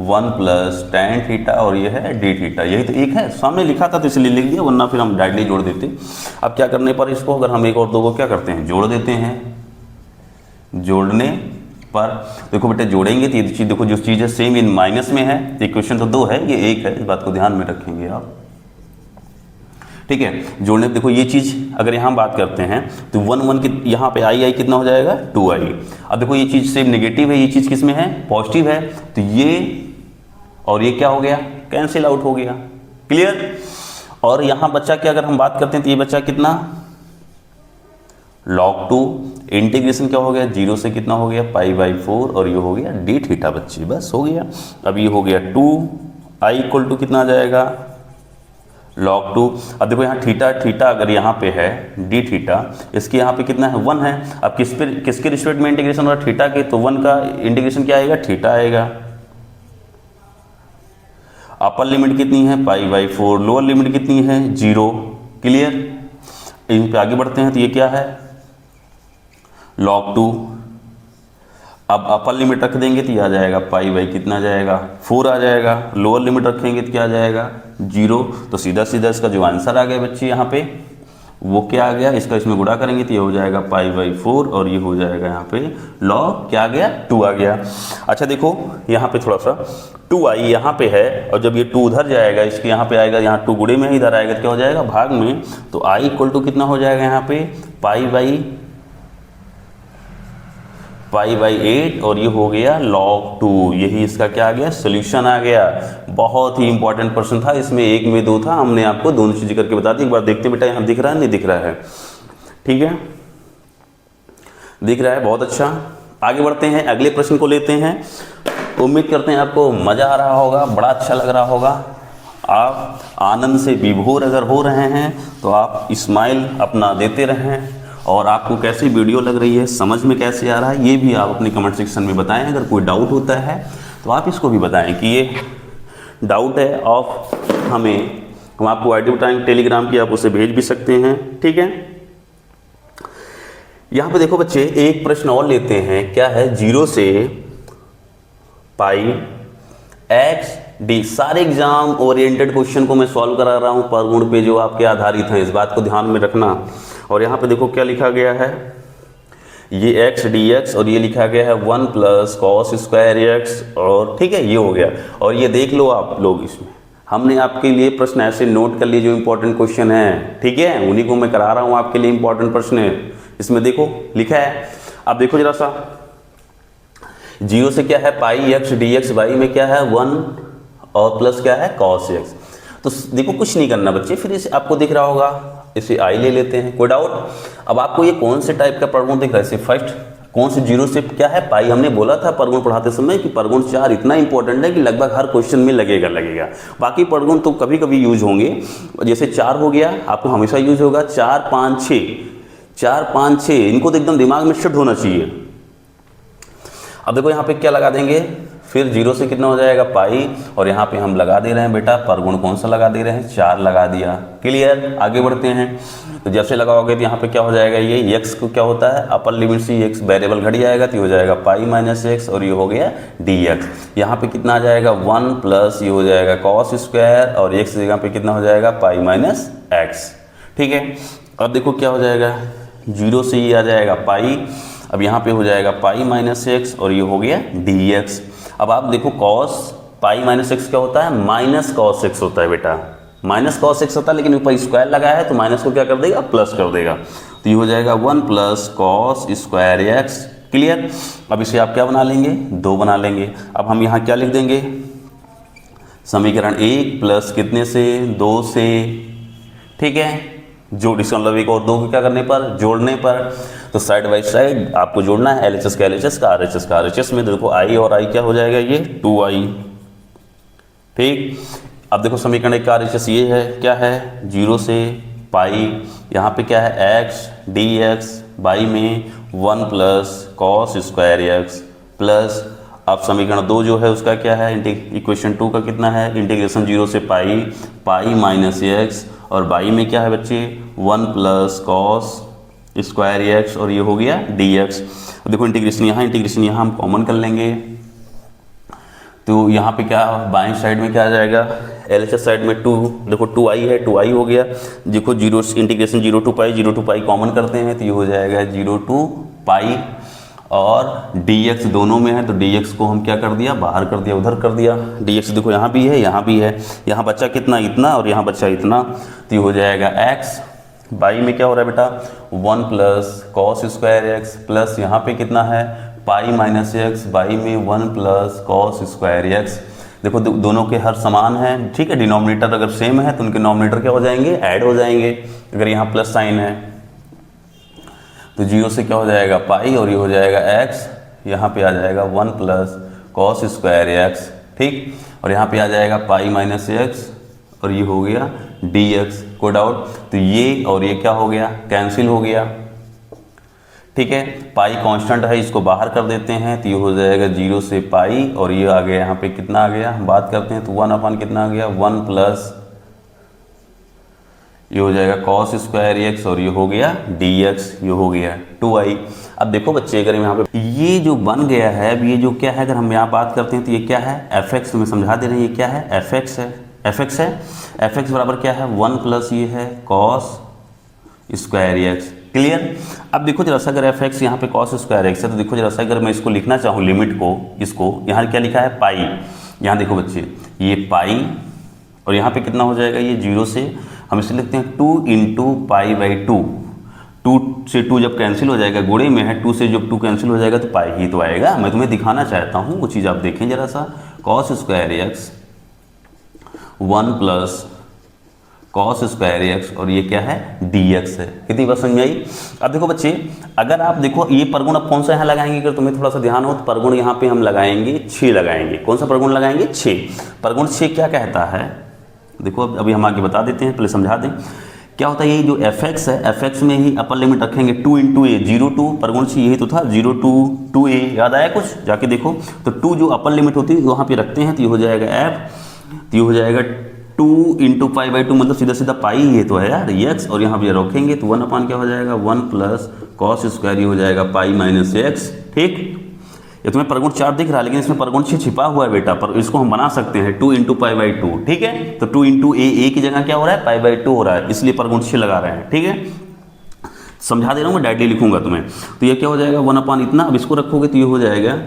1 प्लस tan थीटा, और ये है d थीटा। यही तो एक है, सामने लिखा था तो इसलिए लिख दिया, वरना फिर हम डायरेक्टली जोड़ देते। अब क्या करने पर इसको, अगर हम 1 और 2 को क्या करते हैं जोड़ देते हैं, जोड़ने पर देखो बेटे जोड़ेंगे तो ये चीज़ देखो, जो चीज़ है सेम इन माइनस में है, इक्वेशन तो 2 है, ये 1 है, इस बात को ध्यान में रखेंगे आप। ठीक है, जोड़ने देखो ये चीज़ अगर यहाँ बात करते हैं तो 1 की यहाँ पे आई कितना हो जाएगा 2i। अब देखो ये चीज़ सेम नेगेटिव है, ये चीज़ किस में है पॉजिटिव है, तो ये और ये क्या हो गया कैंसिल आउट हो गया। क्लियर, और यहाँ बच्चा क्या अगर हम बात करते हैं तो ये बच्चा कितना log 2 इंटीग्रेशन क्या हो गया 0 से कितना हो गया पाई बाई 4, और ये हो गया d थीटा बच्चे, बस हो गया। अब ये हो गया 2i इक्वल टू कितना आ जाएगा log 2। अब देखो यहाँ थीटा अगर यहाँ पे है d थीटा, इसके यहाँ पे कितना है 1 है। अब किसके रिस्पेक्ट में इंटीग्रेशन हो रहा है थीटा के, तो 1 का इंटीग्रेशन क्या आएगा थीटा आएगा। अपर लिमिट कितनी है पाई बाई 4, लोअर लिमिट कितनी है 0। क्लियर, इन पे आगे बढ़ते हैं तो ये क्या है log 2। अब अपर लिमिट रख देंगे तो ये आ जाएगा पाई बाई कितना आ जाएगा 4 आ जाएगा, लोअर लिमिट रखेंगे तो क्या आ जाएगा 0। तो सीधा सीधा इसका जो आंसर आ गया बच्चे यहाँ पे वो क्या आ गया, इसका इसमें गुणा करेंगे तो ये हो जाएगा π/4 और ये हो जाएगा यहाँ पे log क्या आ गया 2 आ गया। अच्छा देखो यहाँ पे थोड़ा सा 2i यहाँ पे है और जब ये 2 उधर जाएगा इसके यहाँ पे आएगा, यहाँ 2 गुणे में ही इधर आएगा तो क्या हो जाएगा भाग में, तो i इक्वल टू कितना हो जाएगा यहाँ पे π/8 और ये हो गया log 2। यही इसका क्या आ गया सोल्यूशन आ गया। बहुत ही इंपॉर्टेंट प्रश्न था, इसमें 1 में 2 था, हमने आपको दोनों चीज़ें करके बता दी। एक बार देखते हैं बेटा यहाँ दिख रहा है नहीं दिख रहा है, ठीक है दिख रहा है, बहुत अच्छा। आगे बढ़ते हैं, अगले प्रश्न को लेते हैं। उम्मीद करते हैं आपको मज़ा आ रहा होगा, बड़ा अच्छा लग रहा होगा। आप आनंद से विभोर अगर हो रहे हैं तो आप स्माइल अपना देते रहें, और आपको कैसी वीडियो लग रही है, समझ में कैसे आ रहा है, ये भी आप अपने कमेंट सेक्शन में बताएं। अगर कोई डाउट होता है तो आप इसको भी बताएं कि ये डाउट है ऑफ हमें, हम आपको आईडी बताएंगे टेलीग्राम की, आप उसे भेज भी सकते हैं, ठीक है। यहाँ पे देखो बच्चे एक प्रश्न और लेते हैं, क्या है 0 से π(x)d। सारे एग्जाम ओरिएंटेड क्वेश्चन को मैं सॉल्व करा रहा हूँ पर गुण पे जो आपके आधारित हैं, इस बात को ध्यान में रखना। और यहाँ पे देखो क्या लिखा गया है, ये x dx और ये लिखा गया है 1 + cos² x, और ठीक है ये हो गया। और ये देख लो आप लोग, इसमें हमने आपके लिए प्रश्न ऐसे नोट कर लिए जो इंपॉर्टेंट क्वेश्चन है, ठीक है, उन्हीं को मैं करा रहा हूँ आपके लिए। इंपॉर्टेंट प्रश्न है इसमें देखो लिखा है। अब देखो जरा सा 0 से क्या है π(x) dx, y में क्या है 1 और प्लस क्या है cos x। तो देखो कुछ नहीं करना बच्चे, फिर इसे आपको दिख रहा होगा, इसे i ले लेते हैं, कोई डाउट। अब आपको ये कौन से टाइप का परगुण दिख रहा है, फर्स्ट कौन से 0 से क्या है पाई। हमने बोला था परगुण पढ़ाते समय कि परगुण 4 इतना इंपॉर्टेंट है कि लगभग हर क्वेश्चन में लगेगा। बाकी परगुण तो कभी कभी यूज होंगे, जैसे 4 हो गया आपको हमेशा यूज होगा, 4 5 6 इनको तो एकदम दिमाग में शिफ्ट होना चाहिए। अब देखो यहाँ पे क्या लगा देंगे, फिर 0 से कितना हो जाएगा पाई, और यहाँ पे हम लगा दे रहे हैं बेटा परगुण कौन सा लगा दे रहे हैं, 4 लगा दिया। क्लियर, आगे बढ़ते हैं। तो जैसे लगाओगे तो यहाँ पे क्या हो जाएगा, ये x को क्या होता है अपर लिमिट से x वेरिएबल घट जाएगा तो ये हो जाएगा π-x, और ये हो गया dx। यहाँ पे कितना आ जाएगा 1 प्लस ये हो जाएगा cos², और x जगह पे कितना हो जाएगा π-x, ठीक है। अब देखो क्या हो जाएगा 0 से ये आ जाएगा पाई, अब यहाँ पे हो जाएगा π-x और ये हो गया dx। अब आप देखो cos π-x क्या होता है, माइनस cos x होता है बेटा, माइनस cos x होता है, लेकिन ऊपर स्क्वायर लगाया है तो माइनस को क्या कर देगा प्लस कर देगा, तो ये हो जाएगा 1 प्लस cos²x। क्लियर। अब इसे आप क्या बना लेंगे 2 बना लेंगे। अब हम यहाँ क्या लिख देंगे, समीकरण 1 प्लस कितने से 2 से, ठीक है, जोड़ इसका मतलब 1 और 2 को क्या करने पर जोड़ने पर, तो साइड बाई साइड आपको जोड़ना है, LHS का LHS का RHS का RHS में देखो i और i क्या हो जाएगा ये 2i, ठीक। अब देखो समीकरण 1 का RHS ये है, क्या है 0 से पाई, यहाँ पे क्या है x dx, y में 1 प्लस cos²x प्लस, अब समीकरण 2 जो है उसका क्या है, इक्वेशन 2 का कितना है इंटीग्रेशन 0 से पाई -x, और y में क्या है बच्चे 1 प्लस cos²x, और ये हो गया dx। देखो इंटीग्रेशन यहाँ हम कॉमन कर लेंगे, तो यहाँ पे क्या बाएं साइड में क्या आ जाएगा, LHS साइड में 2, देखो 2i है 2i हो गया, देखो 0 इंटीग्रेशन 0 to पाई कॉमन करते हैं तो ये हो जाएगा 0 to पाई, और dx दोनों में है तो dx को हम क्या कर दिया बाहर कर दिया, उधर कर दिया। dx देखो यहाँ भी है यहाँ बच्चा कितना इतना, और यहाँ बच्चा इतना, तो ये हो जाएगा x। y में क्या हो रहा है बेटा 1 प्लस cos² प्लस यहाँ पे कितना है π-x, y में 1 प्लस cos²x। देखो दोनों के हर समान है, ठीक है, डिनोमिनेटर अगर सेम है तो उनके नोमिनेटर क्या हो जाएंगे ऐड हो जाएंगे, अगर यहाँ प्लस साइन है तो 0 से क्या हो जाएगा पाई, और ये हो जाएगा x, यहाँ पे आ जाएगा 1 प्लस cos²x, ठीक, और यहाँ पे आ जाएगा π-x, और ये हो गया dx। कोई डाउट, तो ये और ये क्या हो गया कैंसिल हो गया, ठीक है। पाई कांस्टेंट है, इसको बाहर कर देते हैं तो ये हो जाएगा 0 से पाई, और ये आ गया यहाँ पे कितना आ गया बात करते हैं तो 1 अपन कितना आ गया 1 प्लस ये हो जाएगा cos²x, और ये हो गया dx, ये हो गया 2i। अब देखो बच्चे अगर यहाँ पे ये जो बन गया है, अब ये जो क्या है अगर हम यहाँ बात करते हैं तो ये क्या है fx, तुम्हें समझा दे रहे हैं ये क्या है fx है, fx बराबर क्या है 1 प्लस ये है cos स्क्वायर एक्स। क्लियर। अब देखो जरा सा, अगर एफ एक्स यहाँ पे कॉस स्क्वायर एक्स है तो देखो जरा सा, अगर मैं इसको लिखना चाहूँ लिमिट को, इसको यहाँ क्या लिखा है पाई, यहाँ देखो बच्चे ये पाई और यहाँ पे कितना हो जाएगा, ये 0 से हम इसे लिखते हैं 2 इंटू पाई बाई 2। 2 से 2 जब कैंसिल हो जाएगा, गुणे में है, 2 से जब 2 कैंसिल हो जाएगा तो पाई ही तो आएगा। मैं तुम्हें दिखाना चाहता हूँ वो चीज़, आप देखें जरा सा, cos square x 1 plus cos square x और ये क्या है डी एक्स है। कितनी बात समझ में आई। अब देखो बच्चे, अगर आप देखो ये परगुण अब कौन सा यहाँ लगाएंगे, अगर तुम्हें थोड़ा सा ध्यान हो तो परगुण यहाँ पे हम लगाएंगे 6 लगाएंगे। कौन सा परगुण लगाएंगे 6। परगुण 6 क्या कहता है, देखो अभी हम आगे बता देते हैं, पहले समझा दें क्या होता है। ये जो एफ एक्स है, एफ एक्स में ही अपर लिमिट रखेंगे 2 इंटू ए, 0 टू, परगुण 6 यही तो था 0 टू 2a, याद आया कुछ, जाके देखो। तो 2 जो अपर लिमिट होती है वहाँ पे रखते हैं तो ये हो जाएगा एफ, तो ये हो जाएगा 2 इंटू पाई बाई 2, मतलब सीधा सीधा पाई ये तो है यार एक्स, और यहाँ पे रखेंगे तो 1 अपान क्या हो जाएगा 1 प्लस कॉस स्क्वायर, ये हो जाएगा पाई माइनस एक्स। ठीक, ये तुम्हें परगुण 4 दिख रहा है लेकिन इसमें परगुण 6 छिपा हुआ है बेटा, पर इसको हम बना सकते हैं 2 इंटू पाई बाई 2। ठीक है, तो 2 इंटू ए की जगह क्या हो रहा है पाई बाई 2 हो रहा है, इसलिए परगुण 6 लगा रहे हैं। ठीक है, समझा दे रहा हूँ मैं, डायरेक्टली लिखूंगा तुम्हें। तो ये क्या हो जाएगा 1 अपान इतना, अब इसको रखोगे तो ये हो जाएगा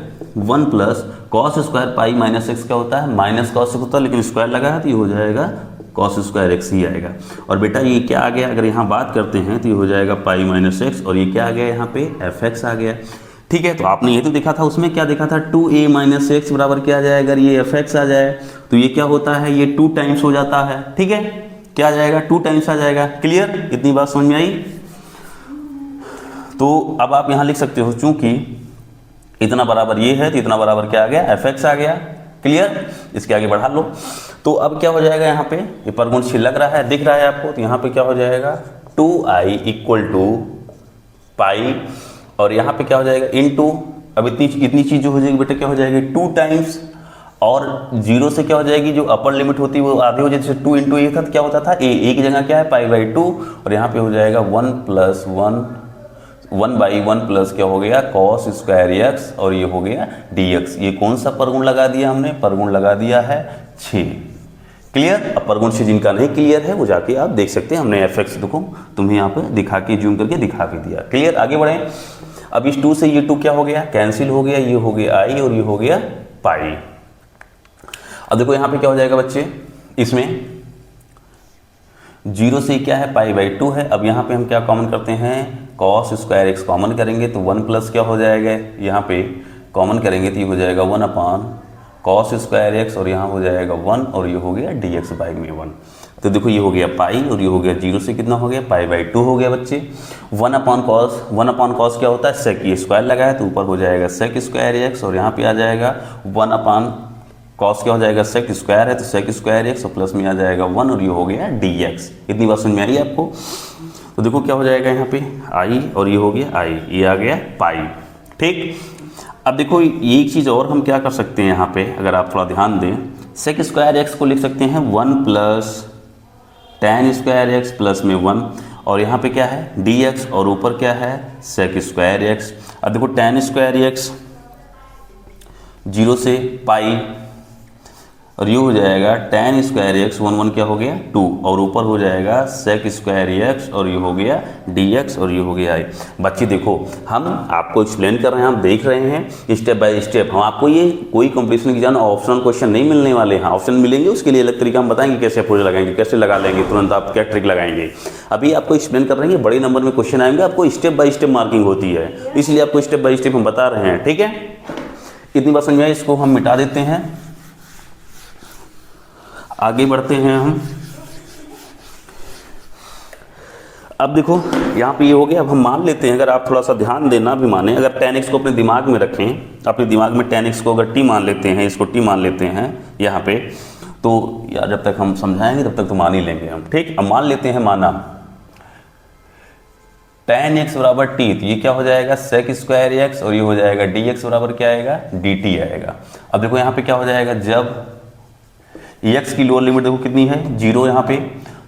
1 plus cos square pi minus x, क्या होता है माइनस कॉस होता है, लेकिन स्क्वायर लगा है तो ये हो जाएगा कॉस स्क्वायर एक्स ही आएगा। और बेटा ये क्या आ गया, अगर यहाँ बात करते हैं तो ये हो जाएगा पाई माइनस एक्स, और ये क्या आ गया यहाँ पे एफ एक्स आ गया। ठीक है, तो आपने ये तो देखा था, उसमें क्या देखा था 2a माइनस एक्स बराबर क्या आ जाए, अगर ये एफ एक्स आ जाए तो ये क्या होता है, ये 2 टाइम्स हो जाता है। ठीक है, क्या आ जाएगा 2 टाइम्स आ जाएगा। क्लियर, इतनी बात समझ में आई। तो अब आप यहाँ लिख सकते हो, चूंकि इतना बराबर ये है तो इतना बराबर क्या आ गया एफ एक्स आ गया। क्लियर, इसके आगे बढ़ा लो। तो अब क्या हो जाएगा, यहाँ पे ये परगुण 6 लग रहा है, दिख रहा है आपको, तो यहाँ पे क्या हो जाएगा 2i इक्वल टू पाई, और यहाँ पे क्या हो जाएगा इनटू, अब इतनी चीज जो हो जाएगी बेटा क्या हो जाएगी 2 टाइम्स, और 0 से क्या हो जाएगी, जो अपर लिमिट होती है वो आधे हो जाती है। 2 इंटू ए था तो क्या होता था ए की जगह क्या है पाई बाई 2, और यहाँ पे हो जाएगा 1 प्लस 1 बाई 1 प्लस क्या हो गया कॉस स्क्वायर एक्स, और ये हो गया डी एक्स। ये कौन सा परगुण लगा दिया हमने, परगुण लगा दिया है 6। क्लियर। अब परगुण 6 जिनका नहीं क्लियर है वो जाके आप देख सकते हैं, हमने एफ एक्स देखो तुम्हें यहाँ पे दिखा के जूम करके दिखा भी दिया। क्लियर, आगे बढ़े। अब इस 2 से ये 2 क्या हो गया कैंसिल हो गया, ये हो गया आई और ये हो गया पाई। अब देखो यहाँ पे क्या हो जाएगा बच्चे, इसमें 0 से क्या है पाई बाई 2 है। अब यहाँ पे हम क्या कॉमन करते हैं, कॉस स्क्वायर एक्स कॉमन करेंगे तो 1 प्लस क्या हो जाएगा, यहाँ पे कॉमन करेंगे तो ये हो जाएगा 1 अपान कॉस स्क्वायर एक्स, और यहाँ हो जाएगा 1 और ये हो गया डी एक्स बाई में 1। तो देखो ये हो गया पाई और ये हो गया 0 से कितना हो गया पाई बाई 2 हो गया बच्चे। 1 अपान कॉस क्या होता है सेक, ये स्क्वायर लगा है तो ऊपर हो जाएगा सेक स्क्वायर एक्स, और यहाँ पे आ जाएगा 1 अपान कॉस क्या हो जाएगा सेक स्क्वायर है तो सेक स्क्वायर एक्स, और प्लस में आ जाएगा 1 और ये हो गया डी एक्स। इतनी बात समझ में आ रही है आपको। तो देखो क्या हो जाएगा यहाँ पे आई और ये हो गया आई, ये आ गया पाई। ठीक, अब देखो ये एक चीज़ और हम क्या कर सकते हैं यहाँ पे, अगर आप थोड़ा ध्यान दें, सेक स्क्वायर एक्स को लिख सकते हैं 1 plus tan square x plus में 1, और यहाँ पे क्या है डी एक्स, और ऊपर क्या है सेक स्क्वायर एक्स। अब देखो tan स्क्वायर एक्स 0 से पाई, और ये हो जाएगा tan स्क्वायर एक्स 1 क्या हो गया 2, और ऊपर हो जाएगा सेक स्क्वायर एक्स, और ये हो गया डी एक्स, और ये हो गया आई। बच्चे देखो हम आपको एक्सप्लेन कर रहे हैं, हम देख रहे हैं स्टेप बाय स्टेप। हम आपको ये कोई कंपटीशन एग्जाम ऑप्शनल क्वेश्चन नहीं मिलने वाले हैं, ऑप्शन मिलेंगे उसके लिए अलग तरीका हम बताएंगे कैसे अप्रोच लगाएंगे, कैसे लगा लेंगे, तुरंत आप क्या ट्रिक लगाएंगे। अभी आपको एक्सप्लेन कर रहे हैं, बड़े नंबर में क्वेश्चन आएंगे, आपको स्टेप बाय स्टेप मार्किंग होती है, इसलिए आपको स्टेप बाय स्टेप हम बता रहे हैं। ठीक है, इतनी बात समझ में, इसको हम मिटा देते हैं, आगे बढ़ते हैं हम। अब देखो यहाँ पे ये हो गया। अब हम मान लेते हैं, अगर आप थोड़ा सा ध्यान देना भी माने, अगर tan x को अपने दिमाग में रखें, अपने दिमाग में tan x को अगर t मान लेते हैं, इसको t मान लेते हैं यहाँ पे, तो यार जब तक हम समझाएंगे तब तक तो मान ही लेंगे हम। ठीक, अब मान लेते हैं माना tan x बराबर t, तो ये क्या हो जाएगा सेक स्क्वायर एक्स, और ये हो जाएगा डी एक्स बराबर क्या आएगा dt आएगा। अब देखो यहाँ पे क्या हो जाएगा, जब x की लोअर लिमिट देखो कितनी है 0 यहाँ पे,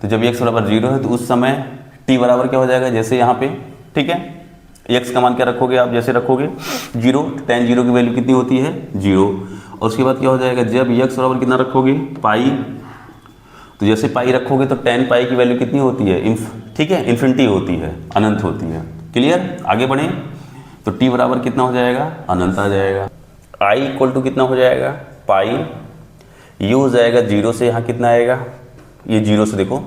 तो जब x बराबर 0 है तो उस समय t बराबर क्या हो जाएगा जैसे यहाँ पे। ठीक है, x का मान क्या रखोगे आप, जैसे रखोगे 0, tan 0 की वैल्यू कितनी होती है 0, और उसके बाद क्या हो जाएगा जब x बराबर कितना रखोगे पाई, तो जैसे पाई रखोगे तो tan पाई की वैल्यू कितनी होती है ठीक है, इन्फिनिटी होती है, अनंत होती है। क्लियर, आगे बढ़े तो t बराबर कितना हो जाएगा, अनंत आ जाएगा। i इक्वल टू कितना हो जाएगा, पाई, u हो जाएगा 0 से यहाँ कितना आएगा, ये 0 से देखो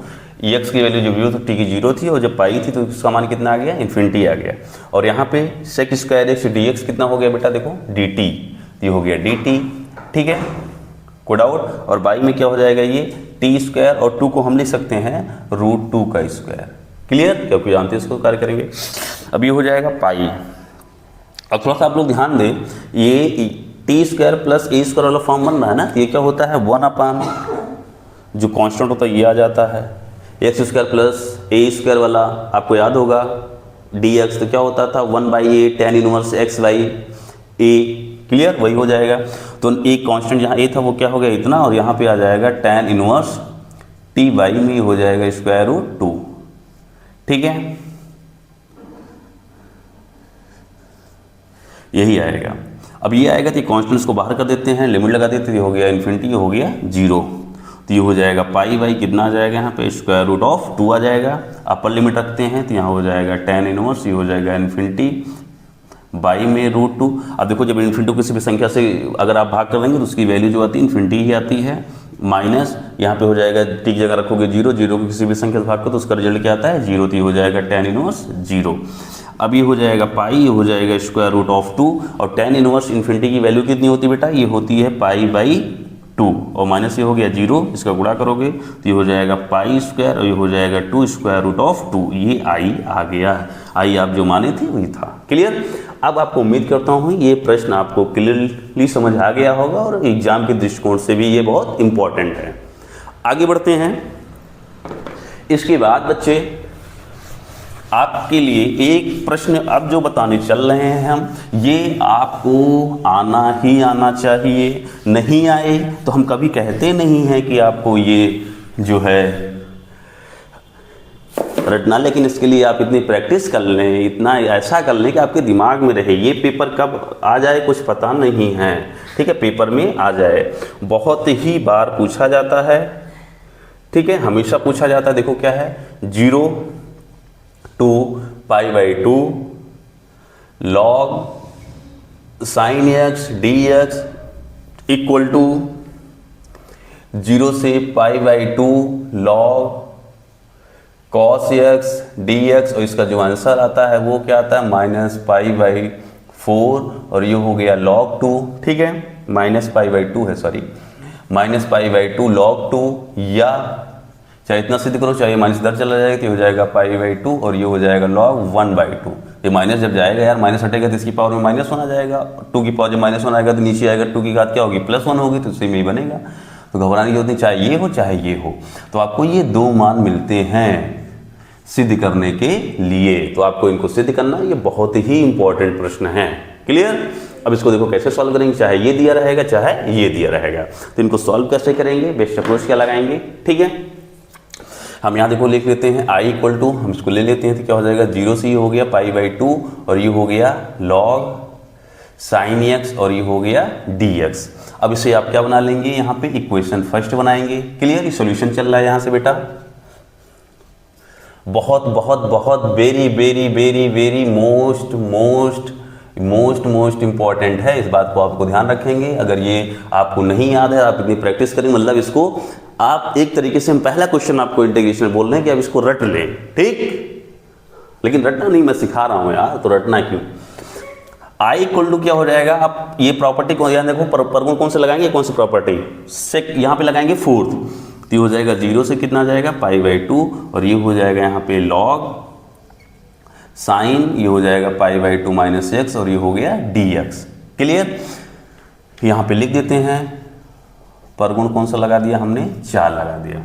x की वैल्यू जब 0 तो t की 0 थी, और जब पाई थी तो इसका मान कितना आ गया, इन्फिनिटी आ गया। और यहाँ पे sec स्क्वायर x dx कितना हो गया बेटा, देखो dt, ये हो गया dt, ठीक है, कोड आउट। और बाई में क्या हो जाएगा, ये टी स्क्वायर, और 2 को हम लिख सकते हैं √2 का स्क्वायर। क्लियर, क्योंकि जानते हैं इसको कार्य करेंगे। अब ये हो जाएगा पाई। अब थोड़ा सा आप लोग ध्यान दें, ये टी स्क्वायर प्लस ए स्क्वायर वाला फॉर्म बन रहा है ना, ये क्या होता है 1/, जो कांस्टेंट होता है ये आ जाता है, एक्स स्क्वायर प्लस ए स्क्वायर वाला आपको याद होगा dx, तो क्या होता था 1/a tan inverse x by a। Clear, वही हो जाएगा। तो एक कांस्टेंट जहाँ a था वो क्या हो गया इतना, और यहाँ पे आ जाएगा tan इनवर्स t बाई में हो जाएगा √2। ठीक है, यही आएगा। अब ये आएगा तो कांस्टेंट्स को बाहर कर देते हैं, लिमिट लगा देते हैं, हो गया इन्फिनिटी, हो गया 0। तो ये हो जाएगा पाई बाई कितना आ जाएगा यहाँ पे √2 आ जाएगा। अपर लिमिट रखते हैं तो यहाँ हो जाएगा tan इनवर्स, ये हो जाएगा इन्फिनिटी बाई में √2। अब देखो जब इन्फिनिटी किसी भी संख्या से अगर आप भाग कर देंगे तो उसकी वैल्यू जो आती है इन्फिनिटी ही आती है, माइनस यहाँ पे हो जाएगा टी की जगह रखोगे 0, 0 को किसी भी संख्या से भाग कर तो उसका रिजल्ट क्या आता है 0, तो ये हो जाएगा tan इनवर्स 0। अब ये हो जाएगा पाई, ये हो जाएगा √2, और tan इनवर्स इन्फिनिटी की वैल्यू कितनी होती है बेटा, ये होती है पाई बाई 2, और माइनस ये हो गया 0, इसका गुणा करोगे तो ये हो जाएगा पाई स्क्वायर, और ये हो जाएगा 2 स्क्वायर रूट ऑफ 2, ये आई आ गया। आई आप जो माने थे वही था। क्लियर, अब आपको उम्मीद करता हूँ ये प्रश्न आपको क्लियरली समझ आ गया होगा, और एग्जाम के दृष्टिकोण से भी ये बहुत इंपॉर्टेंट है। आगे बढ़ते हैं। इसके बाद बच्चे आपके लिए एक प्रश्न अब जो बताने चल रहे हैं हम, ये आपको आना ही आना चाहिए। नहीं आए तो हम कभी कहते नहीं हैं कि आपको ये जो है रटना, लेकिन इसके लिए आप इतनी प्रैक्टिस कर लें, इतना ऐसा कर लें कि आपके दिमाग में रहे। ये पेपर कब आ जाए कुछ पता नहीं है, ठीक है, पेपर में आ जाए। बहुत ही बार पूछा जाता है, ठीक है, हमेशा पूछा जाता है। देखो क्या है, 0 to π/2 log sin x dx equal to 0 से π/2 log cos x dx, और इसका जो आंसर आता है वो क्या आता है -π/4, और ये हो गया log 2। ठीक है, -π/2 है, सॉरी, -π/2 log 2, या चाहे इतना सिद्ध करो चाहे माइनस इधर चला जाएगा तो हो जाएगा π/2, और ये हो जाएगा log 1/2। ये माइनस जब जाएगा यार, माइनस हटेगा तो इसकी पावर में -1 आ जाएगा, 2 की पावर जब -1 आएगा तो नीचे आएगा, 2 की घात क्या होगी +1 होगी, तो सेम ही बनेगा। तो घबराने की जरूरत नहीं, चाहे ये हो चाहे ये हो, तो आपको ये 2 मान मिलते हैं सिद्ध करने के लिए। तो आपको इनको सिद्ध करना, ये बहुत ही इंपॉर्टेंट प्रश्न है। क्लियर, अब इसको देखो कैसे सॉल्व करेंगे, चाहे ये दिया रहेगा चाहे ये दिया रहेगा, तो इनको सॉल्व कैसे करेंगे, बेस्ट अप्रोच क्या लगाएंगे। ठीक है, हम यहाँ देखो लिख लेते हैं i इक्वल टू, हम इसको ले लेते हैं तो क्या हो जाएगा 0 से ये हो गया π/2, और ये हो गया log sin x, और ये हो गया dx। अब इसे आप क्या बना लेंगे, यहाँ पे इक्वेशन फर्स्ट बनाएंगे। क्लियर, सॉल्यूशन चल रहा है यहाँ से बेटा। बहुत बहुत बहुत very very very very most important है। इस बात को आपको ध्यान रखेंगे। अगर ये आपको नहीं याद है, आप इतनी प्रैक्टिस करेंगे, मतलब इसको आप एक तरीके से, हम पहला क्वेश्चन आपको इंटीग्रेशन में बोल रहे हैं कि आप इसको रट लें, ठीक, लेकिन रटना नहीं, मैं सिखा रहा हूं यार, तो रटना क्यों। i इक्वल टू क्या हो जाएगा, आप ये प्रॉपर्टी को यहाँ देखो, परगुण कौन से लगाएंगे, कौन सी प्रॉपर्टी से यहाँ पे लगाएंगे 4th, तो ये हो जाएगा 0 से कितना जाएगा π/2, और ये हो जाएगा यहाँ पे log साइन, ये हो जाएगा π/2 - x, और ये हो गया dx। क्लियर, यहाँ पे लिख देते हैं, परगुण कौन सा लगा दिया हमने, 4 लगा दिया।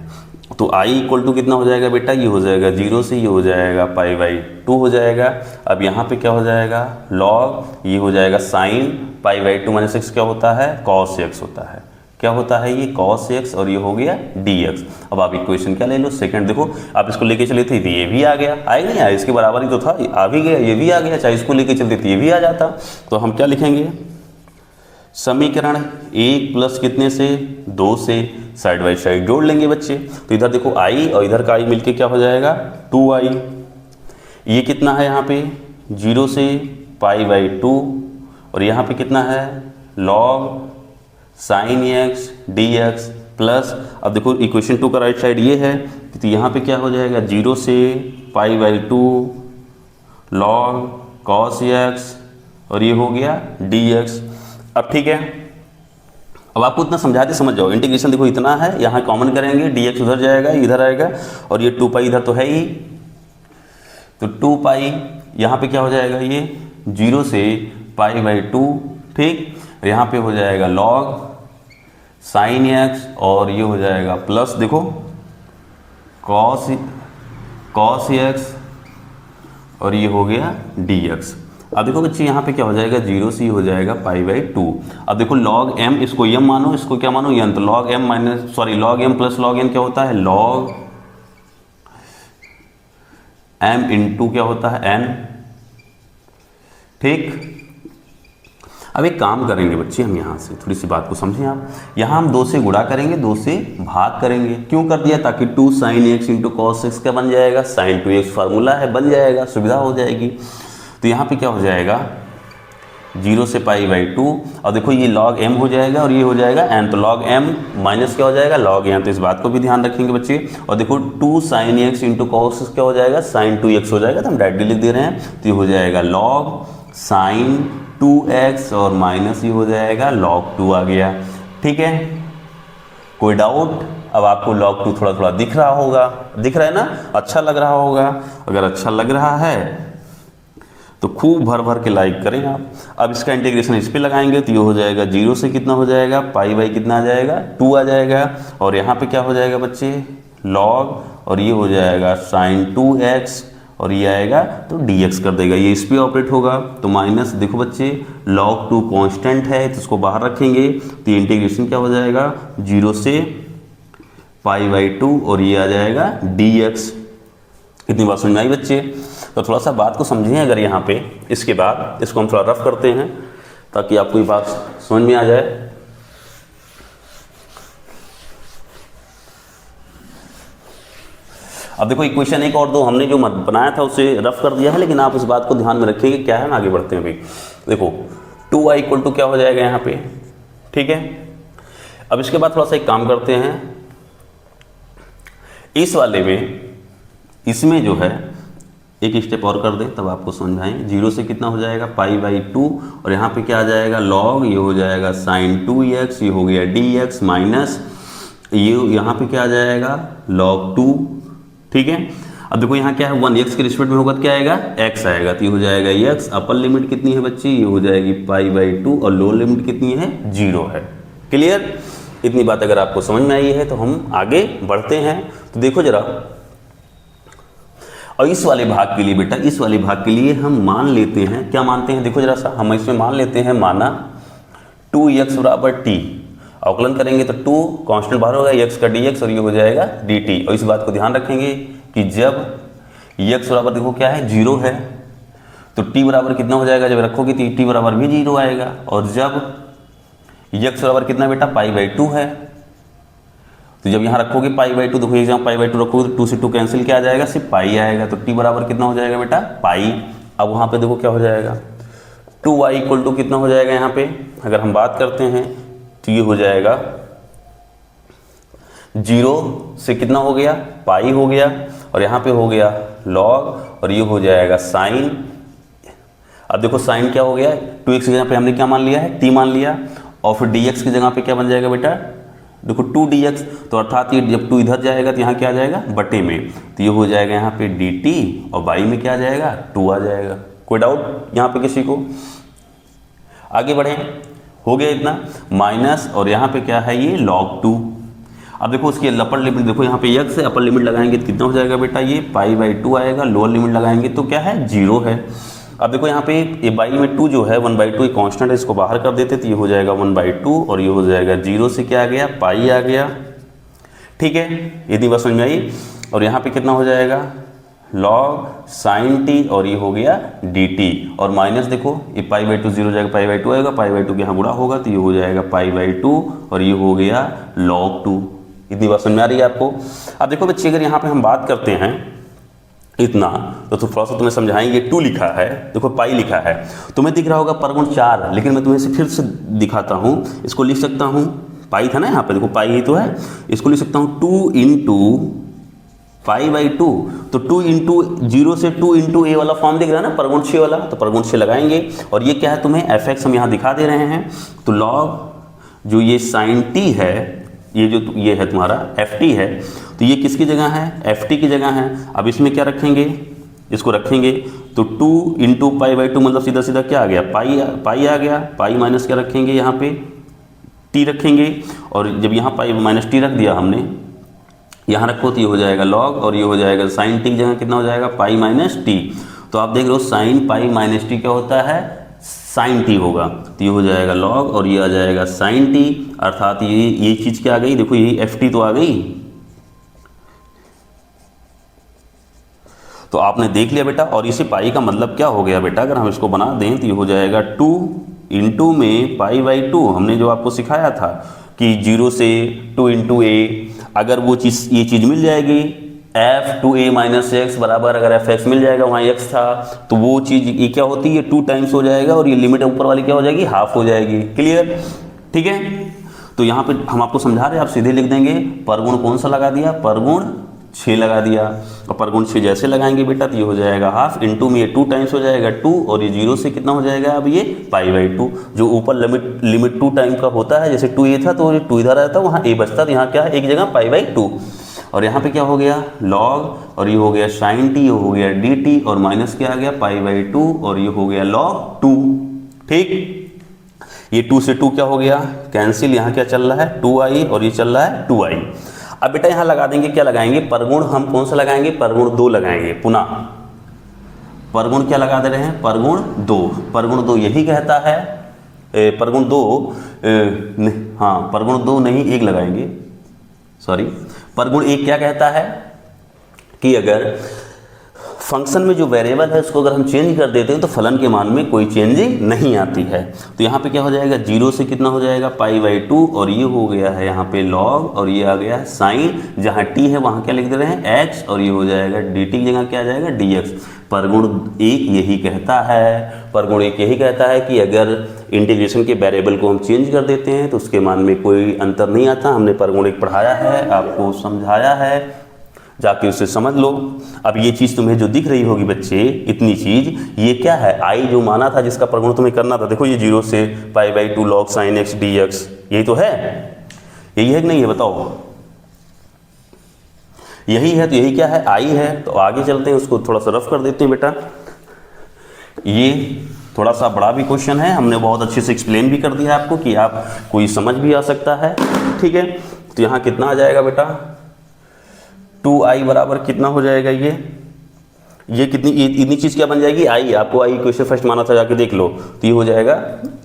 तो i इक्वल टू कितना हो जाएगा बेटा, ये हो जाएगा 0 से ये हो जाएगा π/2 हो जाएगा। अब यहाँ पे क्या हो जाएगा log, ये हो जाएगा साइन π/2 - x क्या होता है, cos x होता है। क्या होता है ये cos x, और ये हो गया dx। अब आप इक्वेशन क्या ले लो, सेकंड। देखो आप इसको लेके चले थे तो ये भी आ गया, आएगा नहीं आया, इसके बराबर ही तो था, आ भी गया, ये भी आ गया, चाहे इसको लेके चलते तो ये भी आ जाता। तो हम क्या लिखेंगे, समीकरण 1 प्लस कितने से 2 से, साइड बाई साइड जोड़ लेंगे बच्चे। तो इधर देखो i और इधर का i मिलके क्या हो जाएगा 2i। ये कितना है यहाँ पे 0 से π/2 और यहाँ पे कितना है log sin x dx plus, अब देखो इक्वेशन 2 का राइट साइड ये है तो यहाँ पे क्या हो जाएगा 0 से π/2 log cos x और ये हो गया dx। अब ठीक है, अब आपको इतना समझाते समझ जाओ। इंटीग्रेशन देखो इतना है, यहाँ कॉमन करेंगे dx उधर जाएगा इधर आएगा और ये 2π इधर तो है ही, तो 2π यहाँ पे क्या हो जाएगा ये 0 से π/2 ठीक, यहाँ पे हो जाएगा log sin x और ये हो जाएगा प्लस देखो cos x और ये हो गया dx। अब देखो बच्चे यहाँ पे क्या हो जाएगा 0 से हो जाएगा π/2। अब देखो log m, इसको m मानो, इसको क्या मानो n, तो log m log m plus log n क्या होता है log m इंटू क्या होता है n ठीक। अब एक काम करेंगे बच्चे, हम यहाँ से थोड़ी सी बात को समझें आप। यहाँ हम 2 से गुणा करेंगे, 2 से भाग करेंगे। क्यों कर दिया, ताकि 2 sin x into cos x क्या बन जाएगा sin 2x फार्मूला है, बन जाएगा, सुविधा हो जाएगी। तो यहाँ पे क्या हो जाएगा 0 से π/2 और देखो ये log m हो जाएगा और ये हो जाएगा n, तो log m माइनस क्या हो जाएगा log m, तो इस बात को भी ध्यान रखेंगे बच्चे। और देखो 2 sin x into cos x क्या हो जाएगा sin 2x हो जाएगा, तो हम डायरेक्टली लिख दे रहे हैं, तो ये हो जाएगा log sin 2x और माइनस ये हो जाएगा log 2 आ गया। ठीक है, कोई डाउट? अब आपको log 2 थोड़ा थोड़ा दिख रहा होगा, दिख रहा है ना, अच्छा लग रहा होगा। अगर अच्छा लग रहा है तो खूब भर भर के लाइक करें आप। अब इसका इंटीग्रेशन इस पे लगाएंगे तो ये हो जाएगा 0 से कितना हो जाएगा π/, कितना आ जाएगा 2 आ जाएगा और यहाँ पे क्या हो जाएगा बच्चे log और ये हो जाएगा sin 2x और ये आएगा तो dx कर देगा, ये इस पे ऑपरेट होगा। तो माइनस देखो बच्चे log 2 कांस्टेंट है तो इसको बाहर रखेंगे तो ये इंटीग्रेशन क्या हो जाएगा 0 से π/2 और ये आ जाएगा dx। इतनी बात समझ में आई बच्चे? तो थोड़ा सा बात को समझें अगर यहाँ पे, इसके बाद इसको हम थोड़ा रफ करते हैं ताकि आपको ये बात समझ में आ जाए। अब देखो इक्वेशन 1 और 2 हमने जो बनाया था उसे रफ कर दिया है, लेकिन आप इस बात को ध्यान में रखिएगा क्या है ना, आगे बढ़ते हैं भाई। देखो 2i इक्वल टू क्या हो जाएगा यहाँ पे, ठीक है। अब इसके बाद थोड़ा सा एक काम करते हैं, इस वाले में इसमें जो है एक स्टेप और कर दें तब आपको समझ आए। 0 से कितना हो जाएगा π/2 और यहाँ पे क्या आ जाएगा log, ये हो जाएगा sin 2x, ये हो गया dx माइनस ये यहाँ पे क्या आ जाएगा log 2, ठीक है। अब देखो यहाँ क्या है 1x के रिस्पेक्ट में होगा तो क्या आएगा x आएगा, तो ये हो जाएगा x। अपर लिमिट कितनी है बच्ची, ये हो जाएगी π/2 और लोअर लिमिट कितनी है 0 है। क्लियर? इतनी बात अगर आपको समझ में आई है तो हम आगे बढ़ते हैं। तो देखो जरा, और इस वाले भाग के लिए बेटा, इस वाले भाग के लिए हम मान लेते हैं, क्या मानते हैं देखो जरा सा, हम इसमें मान लेते हैं माना 2x बराबर t, अवकलन करेंगे तो 2 कांस्टेंट बाहर होगा, x का dx और ये हो जाएगा dt। और इस बात को ध्यान रखेंगे कि जब x बराबर देखो क्या है 0 है तो t बराबर कितना हो जाएगा, जब रखोगे तो t बराबर भी 0 आएगा। और जब x बराबर कितना बेटा π/2 है तो जब यहाँ रखोगे π/2, देखो यहाँ π/2 रखोगे तो 2 से 2 कैंसिल क्या आ जाएगा, सिर्फ पाई आएगा, तो t बराबर कितना हो जाएगा बेटा पाई। अब वहाँ पे देखो क्या हो जाएगा 2y इक्वल टू कितना हो जाएगा, यहाँ पे अगर हम बात करते हैं तो ये हो जाएगा 0 से कितना हो गया पाई हो गया और यहाँ पे हो गया log और ये हो जाएगा साइन। अब देखो साइन क्या हो गया 2x की जगह पे हमने क्या मान लिया है t मान लिया और फिर dx की जगह पे क्या बन जाएगा बेटा देखो 2dx, तो अर्थात ये जब 2 इधर जाएगा तो यहाँ क्या आ जाएगा बटे में, तो ये हो जाएगा यहाँ पे dt और बाई में क्या आ जाएगा 2 आ जाएगा। कोई डाउट यहाँ पे किसी को? आगे बढ़े, हो गया इतना माइनस और यहाँ पे क्या है ये log 2। अब देखो उसकी अपर लिमिट देखो यहाँ पे x से अपर लिमिट लगाएंगे तो कितना हो जाएगा बेटा ये π/2 आएगा, लोअर लिमिट लगाएंगे तो क्या है 0 है। अब देखो यहाँ पे ये बाई में 2 जो है 1/2 कांस्टेंट है, इसको बाहर कर देते तो ये हो जाएगा 1/2 और ये हो जाएगा 0 से क्या आ गया पाई आ गया, ठीक है। इतनी बात समझ में आई। और यहाँ पे कितना हो जाएगा log sin t और ये हो गया dt और माइनस देखो ये π/2 0 जाएगा π/2 आएगा, π/2 के यहाँ गुणा होगा तो ये हो जाएगा π/2 और ये हो गया log 2। इतनी बात समझ में आ रही है आपको। अब देखो बच्चे, अगर यहाँ पे हम बात करते हैं इतना, तो थोड़ा सा तुम्हें समझाएंगे। 2 लिखा है, देखो पाई लिखा है, तुम्हें दिख रहा होगा परगुण 4, लेकिन मैं तुम्हें इसे फिर से दिखाता हूँ। इसको लिख सकता हूँ, पाई था ना यहाँ पे, देखो पाई ही तो है, इसको लिख सकता हूँ 2 इंटू पाई बाई 2। तो 2 इंटू 0 से 2 इंटू ए वाला फॉर्म दिख रहा है ना, परगुण 6 वाला, तो परगुण 6 लगाएंगे। और ये क्या है, तुम्हें एफ एक्स हम यहाँ दिखा दे रहे हैं। तो लॉग जो ये साइन टी है, ये जो ये है तुम्हारा एफ टी है, तो ये किसकी जगह है, एफ टी की जगह है। अब इसमें क्या रखेंगे, इसको रखेंगे तो 2 इंटू पाई बाई 2 मतलब सीधा सीधा क्या आ गया, पाई आ गया। पाई माइनस क्या रखेंगे, यहाँ पे टी रखेंगे। और जब यहाँ पाई माइनस टी रख दिया हमने, यहाँ रखो तो ये हो जाएगा लॉग, और ये हो जाएगा साइन टी की जगह कितना हो जाएगा, पाई माइनस टी। तो आप देख रहे हो साइन पाई माइनस टी क्या होता है, साइन टी होगा। तो ये हो जाएगा लॉग और ये आ जाएगा साइन टी, अर्थात ये चीज़ क्या आ गई, देखो ये एफ टी तो आ गई। तो आपने देख लिया बेटा। और इसे पाई का मतलब क्या हो गया बेटा, अगर हम इसको बना दें तो ये हो जाएगा 2 इंटू में पाई बाई 2। हमने जो आपको सिखाया था कि 0 से 2 इंटू ए, अगर वो चीज़ ये चीज़ मिल जाएगी एफ 2a माइनस एक्स बराबर, अगर एफ एक्स मिल जाएगा, वहाँ एक्स था, तो वो चीज़ ये क्या होती है, 2 टाइम्स हो जाएगा, और ये लिमिट ऊपर वाली क्या हो जाएगी, हाफ हो जाएगी। क्लियर, ठीक है। तो यहाँ पे हम आपको समझा रहे हैं, आप सीधे लिख देंगे परगुण कौन सा लगा दिया, परगुण 6 लगा दिया। और परगुण 6 जैसे लगाएंगे बेटा तो ये हो जाएगा हाफ, इंटू में ये 2 टाइम्स हो जाएगा 2, और ये 0 से कितना हो जाएगा, अब ये पाई बाई 2। जो ऊपर लिमिट 2 टाइम का होता है, जैसे 2a था तो 2 इधर रहता, वहाँ a बचता, तो यहाँ क्या है, एक जगह पाई बाई 2। और यहाँ पे क्या हो गया, लॉग, और ये हो गया साइन टी, ये हो गया डी टी, और माइनस क्या आ गया, पाई बाई 2, और ये हो गया लॉग 2। ठीक, ये 2 से 2 क्या हो गया, कैंसिल। यहाँ क्या चल रहा है, 2i, और ये चल रहा है 2i। अब बेटा यहाँ लगा देंगे, क्या लगाएंगे, परगुण हम कौन सा लगाएंगे, परगुण 2 लगाएंगे। पुनः परगुण क्या लगा दे रहे हैं, परगुण 2। परगुण 2 यही कहता है, परगुण 2, हाँ परगुण 2 नहीं 1 लगाएंगे, सॉरी। परगुण 1 क्या कहता है कि अगर फंक्शन में जो वेरिएबल है उसको अगर हम चेंज कर देते हैं तो फलन के मान में कोई चेंजिंग नहीं आती है। तो यहाँ पे क्या हो जाएगा, 0 से कितना हो जाएगा, पाई बाई 2, और ये हो गया है यहाँ पे लॉग, और ये आ गया है साइन, जहाँ टी है वहाँ क्या लिख दे रहे हैं एक्स, और ये हो जाएगा डी टी की जगह क्या आ जाएगा, डी एक्स। परगुण 1 यही कहता है, परगुण 1 यही कहता है कि अगर इंटीग्रेशन के वेरिएबल को हम चेंज कर देते हैं तो उसके मान में कोई अंतर नहीं आता। हमने परगुण 1 पढ़ाया है, आपको समझाया है, जाके उसे समझ लो। अब ये चीज़ तुम्हें जो दिख रही होगी बच्चे, इतनी चीज़, ये क्या है, आई जो माना था जिसका परगुण तुम्हें करना था, देखो ये 0 से pi by 2 log sine x D x, यही तो है, यही है कि नहीं है, बताओ। यही है, तो यही क्या है, आई है। तो आगे चलते हैं, उसको थोड़ा सा रफ कर देते हैं बेटा। ये थोड़ा सा बड़ा भी क्वेश्चन है, हमने बहुत अच्छे से एक्सप्लेन भी कर दिया आपको कि आप कोई समझ भी आ सकता है, ठीक है। तो यहाँ कितना आ जाएगा बेटा, 2i बराबर कितना हो जाएगा, ये कितनी, इतनी चीज़ क्या बन जाएगी, आई। आपको आई क्वेश्चन फर्स्ट माना था, जाके देख लो। तो ये हो जाएगा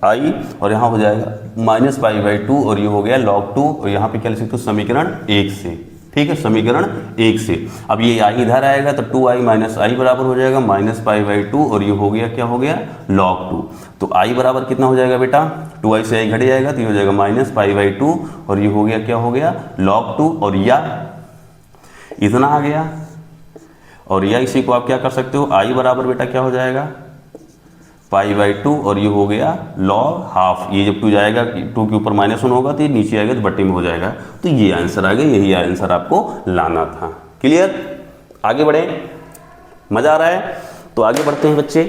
आई, और यहाँ हो जाएगा माइनस पाई बाई 2, और ये हो गया log 2, और यहाँ पे क्या लिख सकते हो, समीकरण 1 से, ठीक है, समीकरण 1 से। अब ये आई इधर आएगा तो 2i माइनस आई बराबर हो जाएगा माइनस पाई बाई 2, और ये हो गया क्या हो गया, log 2। तो i बराबर कितना हो जाएगा बेटा, 2i से i घट जाएगा तो ये हो जाएगा माइनस पाई बाई 2, और ये हो गया क्या हो गया, log 2, और या इतना आ गया। और या इसी को आप क्या कर सकते हो, i बराबर बेटा क्या हो जाएगा, पाई बाई 2, और ये हो गया लॉग हाफ। ये जब 2 जाएगा, 2 के ऊपर -1 होगा तो ये नीचे आएगा तो बट्टे में हो जाएगा। तो ये आंसर आ गया, यही आंसर आपको लाना था। क्लियर, आगे बढ़े, मजा आ रहा है? तो आगे बढ़ते हैं बच्चे।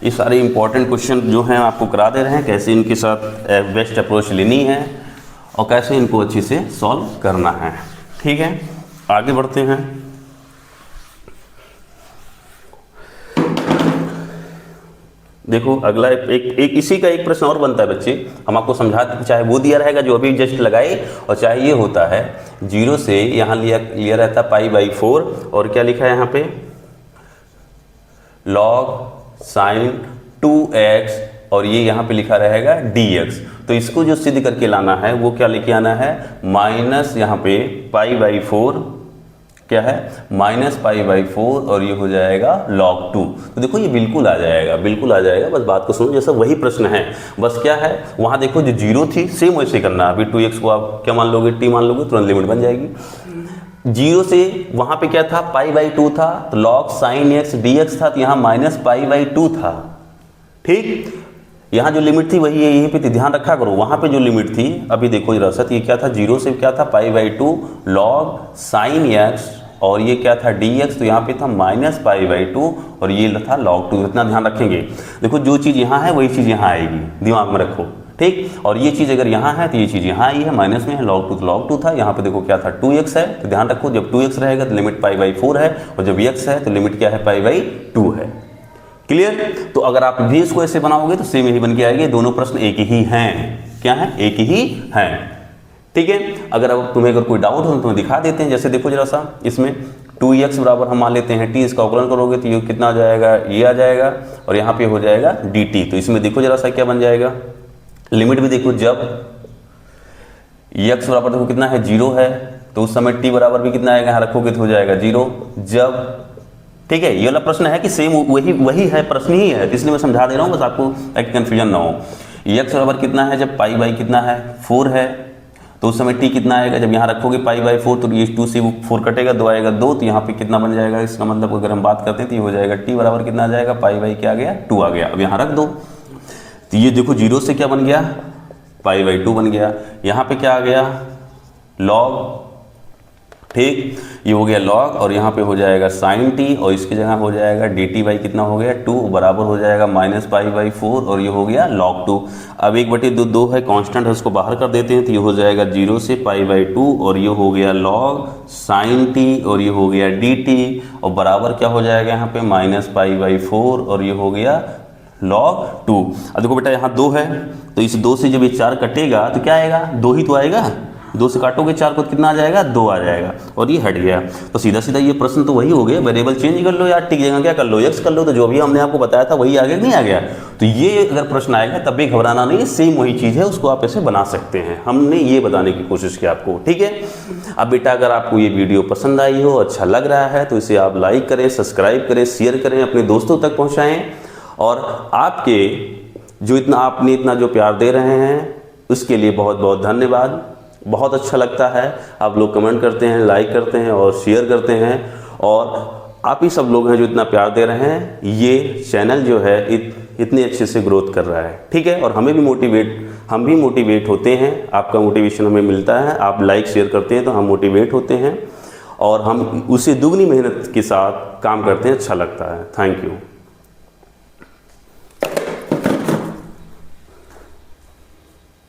ये सारे इंपॉर्टेंट क्वेश्चन जो हैं आपको करा दे रहे हैं, कैसे इनके साथ बेस्ट अप्रोच लेनी है और कैसे इनको अच्छे से सॉल्व करना है। ठीक है, आगे बढ़ते हैं। देखो अगला एक इसी का एक प्रश्न और बनता है बच्चे, हम आपको समझाते हैं, चाहे वो दिया रहेगा जो अभी जस्ट लगाए, और चाहे ये होता है 0 से यहाँ लिया रहता पाई बाई 4, और क्या लिखा है यहाँ पे, लॉग साइन 2x, और ये यहाँ पे लिखा रहेगा dx। तो इसको जो सिद्ध करके लाना है वो क्या लेके आना है, माइनस यहाँ पे पाई बाई 4 क्या है -π/4 और ये हो जाएगा log2। तो देखो ये बिल्कुल आ जाएगा, बिल्कुल आ जाएगा। बस बात को सुनो, जैसा वही प्रश्न है, बस क्या है वहाँ देखो जो 0 थी सेम वैसे करना। अभी 2x को आप क्या मान लोगे, t मान लोगे, तुरंत लिमिट बन जाएगी। 0 से वहाँ पे क्या था, π/2 था, तो log sin x dx था, तो यहाँ -π/2 था। ठीक, यहाँ जो लिमिट थी वही है, यहीं पे ध्यान रखा करो। वहाँ पे जो लिमिट थी, अभी देखो जरा सा, ये क्या था, 0 से क्या था π/2 log sin x, और ये क्या था dx, तो यहाँ पे था -π/2 और ये था log2। इतना ध्यान रखेंगे। देखो जो चीज़ यहाँ है वही चीज़ यहाँ आएगी, दिमाग में रखो। ठीक, और ये चीज़ अगर यहाँ है तो ये चीज़ यहाँ आई है, माइनस में है, log2 तो log2 था। यहाँ पे देखो क्या था 2x है, तो ध्यान रखो जब 2x रहेगा तो लिमिट π/4 है, और जब x है तो लिमिट क्या है, π/2 है। क्लियर? तो अगर आप भी इसको ऐसे बनाओगे तो सेम यही बन के आएगी। दोनों प्रश्न एक ही हैं। क्या है, एक ही हैं। ठीक है, अगर अब तुम्हें अगर कोई डाउट हो तो तुम्हें दिखा देते हैं। जैसे देखो जरा सा, इसमें 2x बराबर हम मान लेते हैं t, इसका अवकलन करोगे तो ये कितना आ जाएगा, ये आ जाएगा, और यहाँ पे हो जाएगा dt। तो इसमें देखो जरा सा क्या बन जाएगा, लिमिट भी देखो, जब x बराबर देखो कितना है, 0 है, तो उस समय t बराबर भी कितना आएगा, यहाँ रखोगे तो हो जाएगा 0। जब, ठीक है, ये वाला प्रश्न है कि सेम वही है, प्रश्न ही है, इसलिए मैं समझा दे रहा हूँ, बस आपको एक कन्फ्यूजन ना हो। x बराबर कितना है, जब π/, कितना है, 4 है, तो उस समय t कितना आएगा, जब यहाँ रखोगे π/4 तो ये 2 से 4 कटेगा, 2 आएगा 2, तो यहाँ पे कितना बन जाएगा, इसका मतलब अगर हम बात करते हैं तो ये हो जाएगा t बराबर कितना आ जाएगा, π/, क्या आ गया, 2 आ गया। अब यहाँ रख दो, तो ये देखो 0 से क्या बन गया, π/2 बन गया। यहाँ पे क्या आ गया, log, ठीक, ये हो गया log, और यहाँ पे हो जाएगा sin t, और इसकी जगह हो जाएगा dt कितना हो गया, 2 बराबर हो जाएगा -π/4, और ये हो गया log2। अब 1/2 है, कांस्टेंट है, उसको बाहर कर देते हैं, तो ये हो जाएगा 0 से π/2, और ये हो गया log sin t, और ये हो गया dt, और बराबर क्या हो जाएगा यहाँ पे -π/4, और ये हो गया log2। अब देखो बेटा यहाँ 2 है, तो इस 2 से जब ये 4 कटेगा तो क्या आएगा, 2 ही तो आएगा। 2 से काटोगे 4 को कितना आ जाएगा, 2 आ जाएगा, और ये हट गया। तो सीधा सीधा ये प्रश्न तो वही हो गया, वेरिएबल चेंज कर लो यार, टिक जगह क्या कर लो, x कर लो, तो जो भी हमने आपको बताया था वही आगे नहीं आ गया। तो ये अगर प्रश्न आएगा तब भी घबराना नहीं है, सेम वही चीज़ है, उसको आप ऐसे बना सकते हैं। हमने ये बताने की कोशिश की आपको। ठीक है, अब बेटा अगर आपको ये वीडियो पसंद आई हो, अच्छा लग रहा है, तो इसे आप लाइक करें, सब्सक्राइब करें, शेयर करें, अपने दोस्तों तक पहुँचाएँ, और आपके आपने इतना जो प्यार दे रहे हैं उसके लिए बहुत बहुत धन्यवाद। बहुत अच्छा लगता है, आप लोग कमेंट करते हैं, लाइक करते हैं और शेयर करते हैं, और आप ही सब लोग हैं जो इतना प्यार दे रहे हैं। ये चैनल जो है इतने अच्छे से ग्रोथ कर रहा है। ठीक है, और हम भी मोटिवेट होते हैं, आपका मोटिवेशन हमें मिलता है, आप लाइक शेयर करते हैं तो हम मोटिवेट होते हैं, और हम उसे दुगनी मेहनत के साथ काम करते हैं, अच्छा लगता है। Thank you.